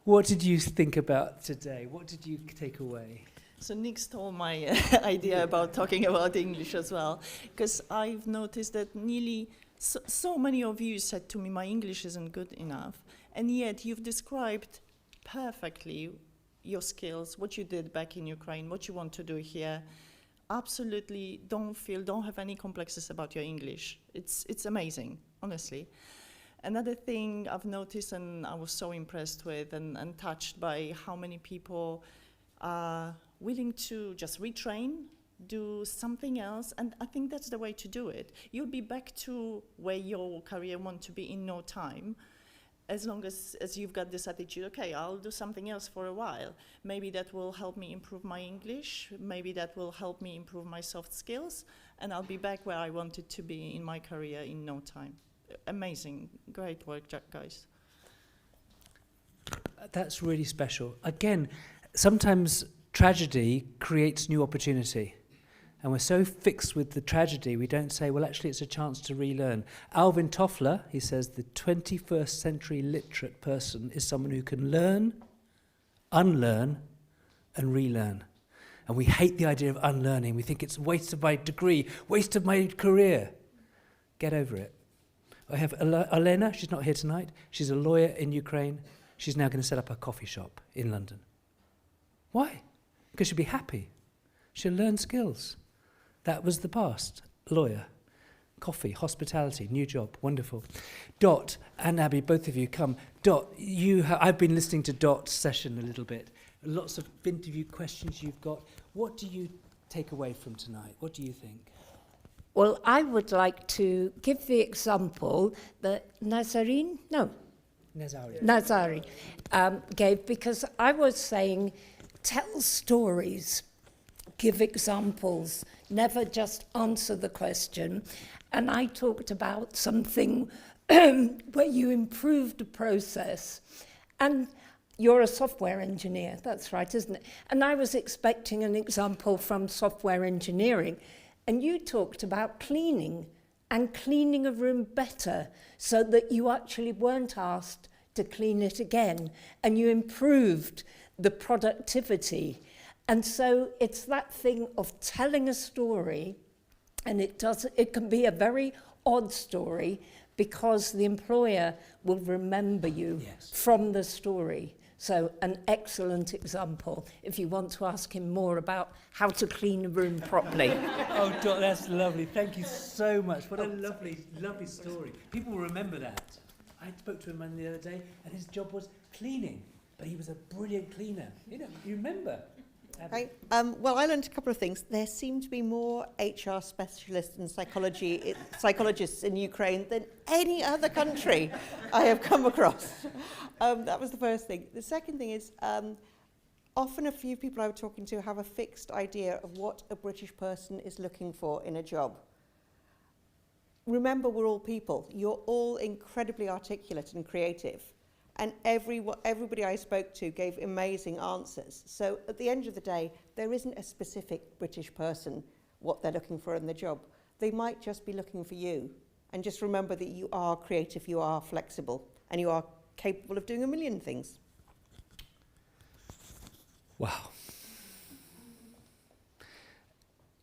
What did you think about today? What did you take away? So Nick stole my idea about talking about English as well, because I've noticed that nearly so many of you said to me, my English isn't good enough, and yet you've described perfectly your skills, what you did back in Ukraine, what you want to do here. Absolutely don't have any complexes about your English. It's amazing, honestly. Another thing I've noticed, and I was so impressed with and touched by how many people are willing to just retrain, do something else, and I think that's the way to do it. You'll be back to where your career wants to be in no time, as long as you've got this attitude, okay, I'll do something else for a while. Maybe that will help me improve my English, maybe that will help me improve my soft skills, and I'll be back where I wanted to be in my career in no time. Amazing, great work, guys. That's really special. Again, sometimes tragedy creates new opportunity. And we're so fixed with the tragedy, we don't say, well, actually, it's a chance to relearn. Alvin Toffler, he says, the 21st century literate person is someone who can learn, unlearn, and relearn. And we hate the idea of unlearning. We think it's a waste of my degree, waste of my career. Get over it. I have Elena, she's not here tonight. She's a lawyer in Ukraine. She's now going to set up a coffee shop in London. Why? Because she'll be happy. She'll learn skills. That was the past. Lawyer, coffee, hospitality, new job, wonderful. Dot and Abby, both of you come. Dot, I've been listening to Dot's session a little bit. Lots of interview questions you've got. What do you take away from tonight? What do you think? Well, I would like to give the example that Nazari gave, because I was saying, tell stories, give examples, never just answer the question. And I talked about something where you improved a process. And you're a software engineer, that's right, isn't it? And I was expecting an example from software engineering, and you talked about cleaning and cleaning a room better so that you actually weren't asked to clean it again, and you improved the productivity. And so it's that thing of telling a story, and it can be a very odd story because the employer will remember you from the story. So an excellent example if you want to ask him more about how to clean a room properly. Oh, Dot, that's lovely. Thank you so much. What a lovely, lovely story. People will remember that. I spoke to him the other day, and his job was cleaning, but he was a brilliant cleaner. You remember? Right. Well, I learned a couple of things. There seem to be more HR specialists and psychologists in Ukraine than any other country I have come across. That was the first thing. The second thing is, often a few people I was talking to have a fixed idea of what a British person is looking for in a job. Remember, we're all people. You're all incredibly articulate and creative. And everybody I spoke to gave amazing answers. So at the end of the day, there isn't a specific British person what they're looking for in the job. They might just be looking for you. And just remember that you are creative, you are flexible, and you are capable of doing a million things. Wow.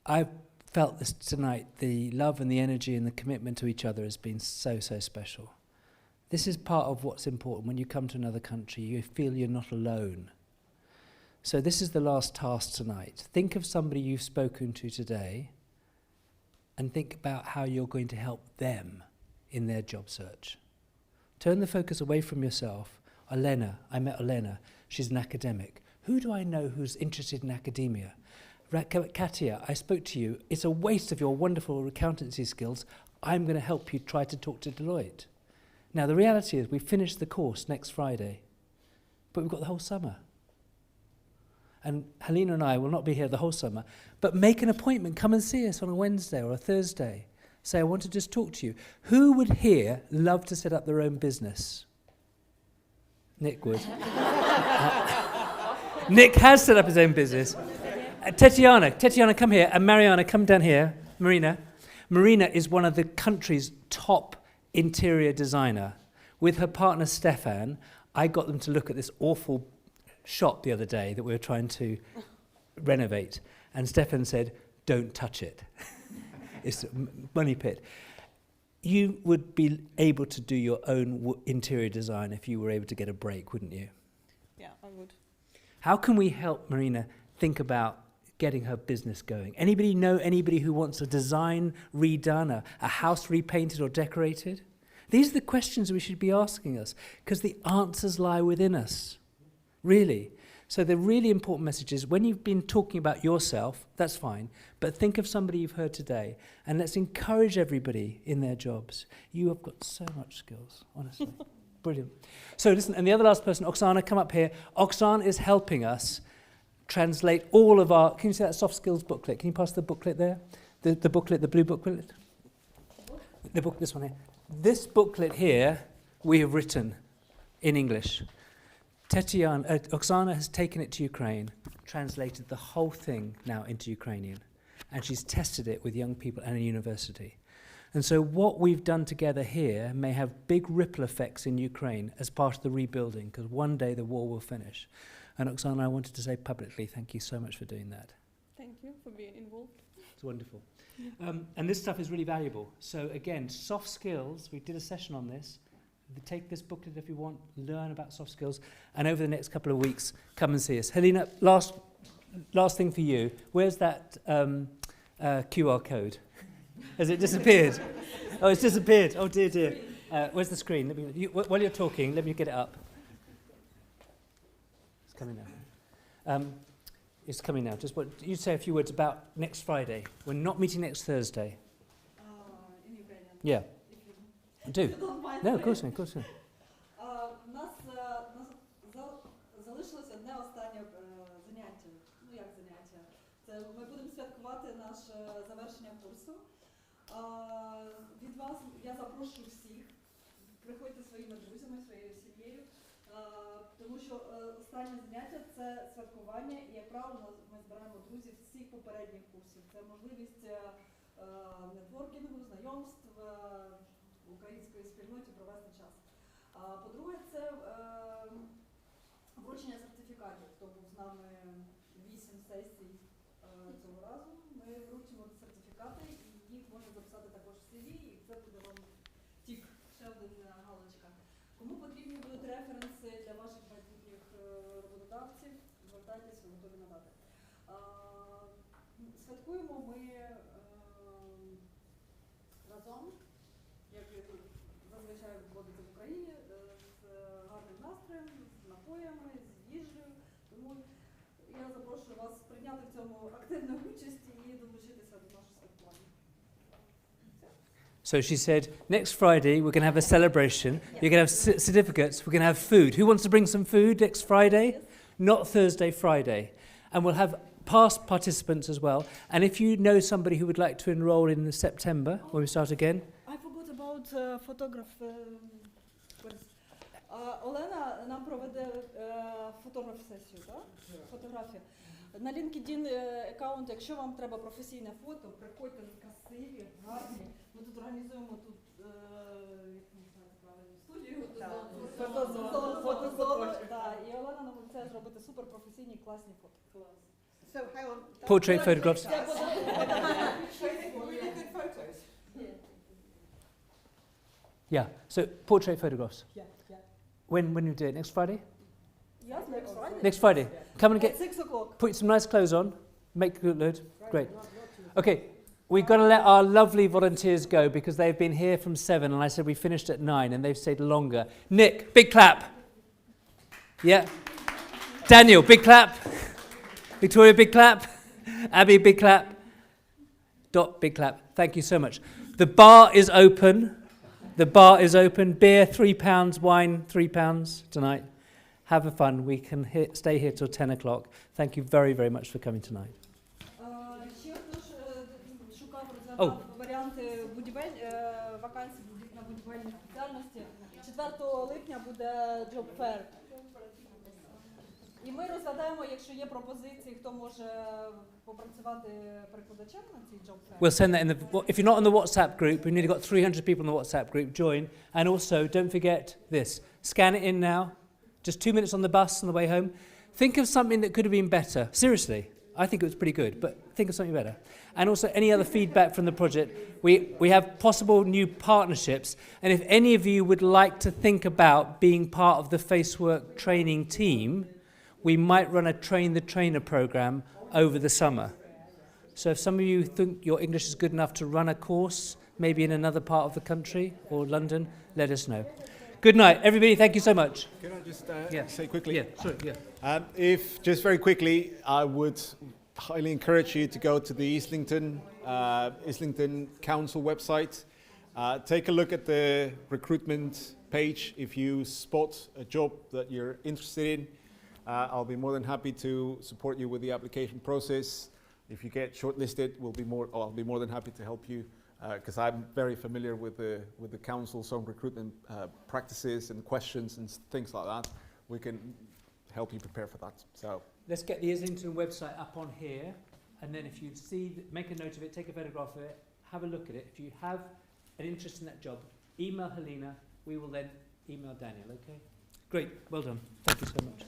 I've felt this tonight. The love and the energy and the commitment to each other has been so, so special. This is part of what's important. When you come to another country, you feel you're not alone. So this is the last task tonight. Think of somebody you've spoken to today and think about how you're going to help them in their job search. Turn the focus away from yourself. Elena, I met Elena. She's an academic. Who do I know who's interested in academia? Katia, I spoke to you. It's a waste of your wonderful accountancy skills. I'm going to help you try to talk to Deloitte. Now, the reality is we finish the course next Friday, but we've got the whole summer. And Helena and I will not be here the whole summer, but make an appointment. Come and see us on a Wednesday or a Thursday. Say, I want to just talk to you. Who would here love to set up their own business? Nick would. Nick has set up his own business. Tetiana, come here. And Mariana, come down here. Marina is one of the country's top interior designer. With her partner Stefan, I got them to look at this awful shop the other day that we were trying to renovate, and Stefan said, don't touch it. It's a money pit. You would be able to do your own interior design if you were able to get a break, wouldn't you? Yeah, I would. How can we help Marina think about getting her business going? Anybody know anybody who wants a design redone, a house repainted or decorated? These are the questions we should be asking us, because the answers lie within us, really. So the really important message is, when you've been talking about yourself, that's fine, but think of somebody you've heard today, and let's encourage everybody in their jobs. You have got so much skills, honestly. Brilliant. So listen, and the other last person, Oksana, come up here. Oksana is helping us translate all of our, can you see that soft skills booklet? Can you pass the booklet there? The booklet, the blue booklet? The book, this one here. This booklet here, we have written in English. Oksana has taken it to Ukraine, translated the whole thing now into Ukrainian, and she's tested it with young people and a university. And so what we've done together here may have big ripple effects in Ukraine as part of the rebuilding, because one day the war will finish. And Oksana, I wanted to say publicly, thank you so much for doing that. Thank you for being involved. It's wonderful. And this stuff is really valuable. So again, soft skills, we did a session on this. Take this booklet if you want, learn about soft skills, and over the next couple of weeks, come and see us. Helena, last thing for you. Where's that QR code? Has it disappeared? Oh, it's disappeared. Oh, dear, dear. Where's the screen? While you're talking, let me get it up. It's coming now. It's coming now. Just what you say a few words about next Friday. We're not meeting next Thursday. In Ukrainian. Yeah. Do. No, of course not, of course not. У нас залишилось одне останнє заняття. Ну, як заняття? Це ми будемо святкувати наше завершення курсу. Від вас я запрошую всіх приходьте своїми друзями, своєю сім'єю, тому що останнє заняття – це святкування, і, як правило, ми збираємо друзів з всіх попередніх курсів. Це можливість нетворкінгу, знайомств в українській спільноті провести час. По-друге, це вручення сертифікатів. Хто був з нами 8 сесій цього разу, ми вручимо сертифікати, і їх можна записати також в CV, і це буде вам тік, ще одна галочка. Кому потрібні будуть референси для ваших майбутніх роботодавців, звертайтеся, ми готові надати. Святкуємо ми разом, як зазвичай відбудеться в Україні, з гарним настроєм, з напоями, з їжею. Тому я запрошую вас прийняти в цьому активну участь і долучитися до нашого святкування. So she said, next Friday we're going to have a celebration. You're going to have certificates. We're going to have food. Who wants to bring some food next Friday? Not Thursday, Friday. And we'll have past participants as well. And if you know somebody who would like to enroll in September, when we start again. I forgot about photograph. Олена нам проведе фотограф-сесію, так? Фотографія. На LinkedIn аккаунт, якщо вам треба професійне фото, приходьте красиві, гарні. Ми тут організуємо студію, фотозону. І Олена нам обіцяє зробити суперпрофесійні, класні фото. Portrait photographs. Yeah, so portrait photographs. When you do it? Next Friday? Yes, next Friday. Next Friday. Come and get. At 6 o'clock. Put some nice clothes on. Make a good load. Great. Okay, we've got to let our lovely volunteers go because they've been here from 7 and I said we finished at 9 and they've stayed longer. Nick, big clap. Yeah. Daniel, big clap. Victoria, big clap. Abby, big clap. Dot, big clap. Thank you so much. The bar is open. The bar is open. Beer, £3. Wine, £3 tonight. Have a fun. We can stay here till 10 o'clock. Thank you very, very much for coming tonight. Ще хтось шукав, розглядав варіанти вакансій на будівельні спеціальності. 4 липня буде job fair. І ми розглядаємо, якщо є пропозиції, хто може попрацювати перекладачем на цій job fair. We'll send that in the. If you're not on the WhatsApp group, we've nearly got 300 people in the WhatsApp group. Join, and also don't forget this. Scan it in now. Just 2 minutes on the bus on the way home. Think of something that could have been better. Seriously, I think it was pretty good, but think of something better. And also any other feedback from the project. We have possible new partnerships, and if any of you would like to think about being part of the Facework training team, we might run a train the trainer program over the summer. So if some of you think your English is good enough to run a course, maybe in another part of the country or London, let us know. Good night, everybody. Thank you so much. Can I just say quickly? Yeah, sure, yeah. If, just very quickly, I would highly encourage you to go to the Islington Council website. Take a look at the recruitment page. If you spot a job that you're interested in, I'll be more than happy to support you with the application process. If you get shortlisted, I'll be more than happy to help you because I'm very familiar with the council's own recruitment practices and questions and things like that. We can help you prepare for that. So let's get the Islington website up on here, and then if you make a note of it, take a photograph of it, have a look at it. If you have an interest in that job, email Helena. We will then email Daniel. Okay. Great. Well done. Thank you so much.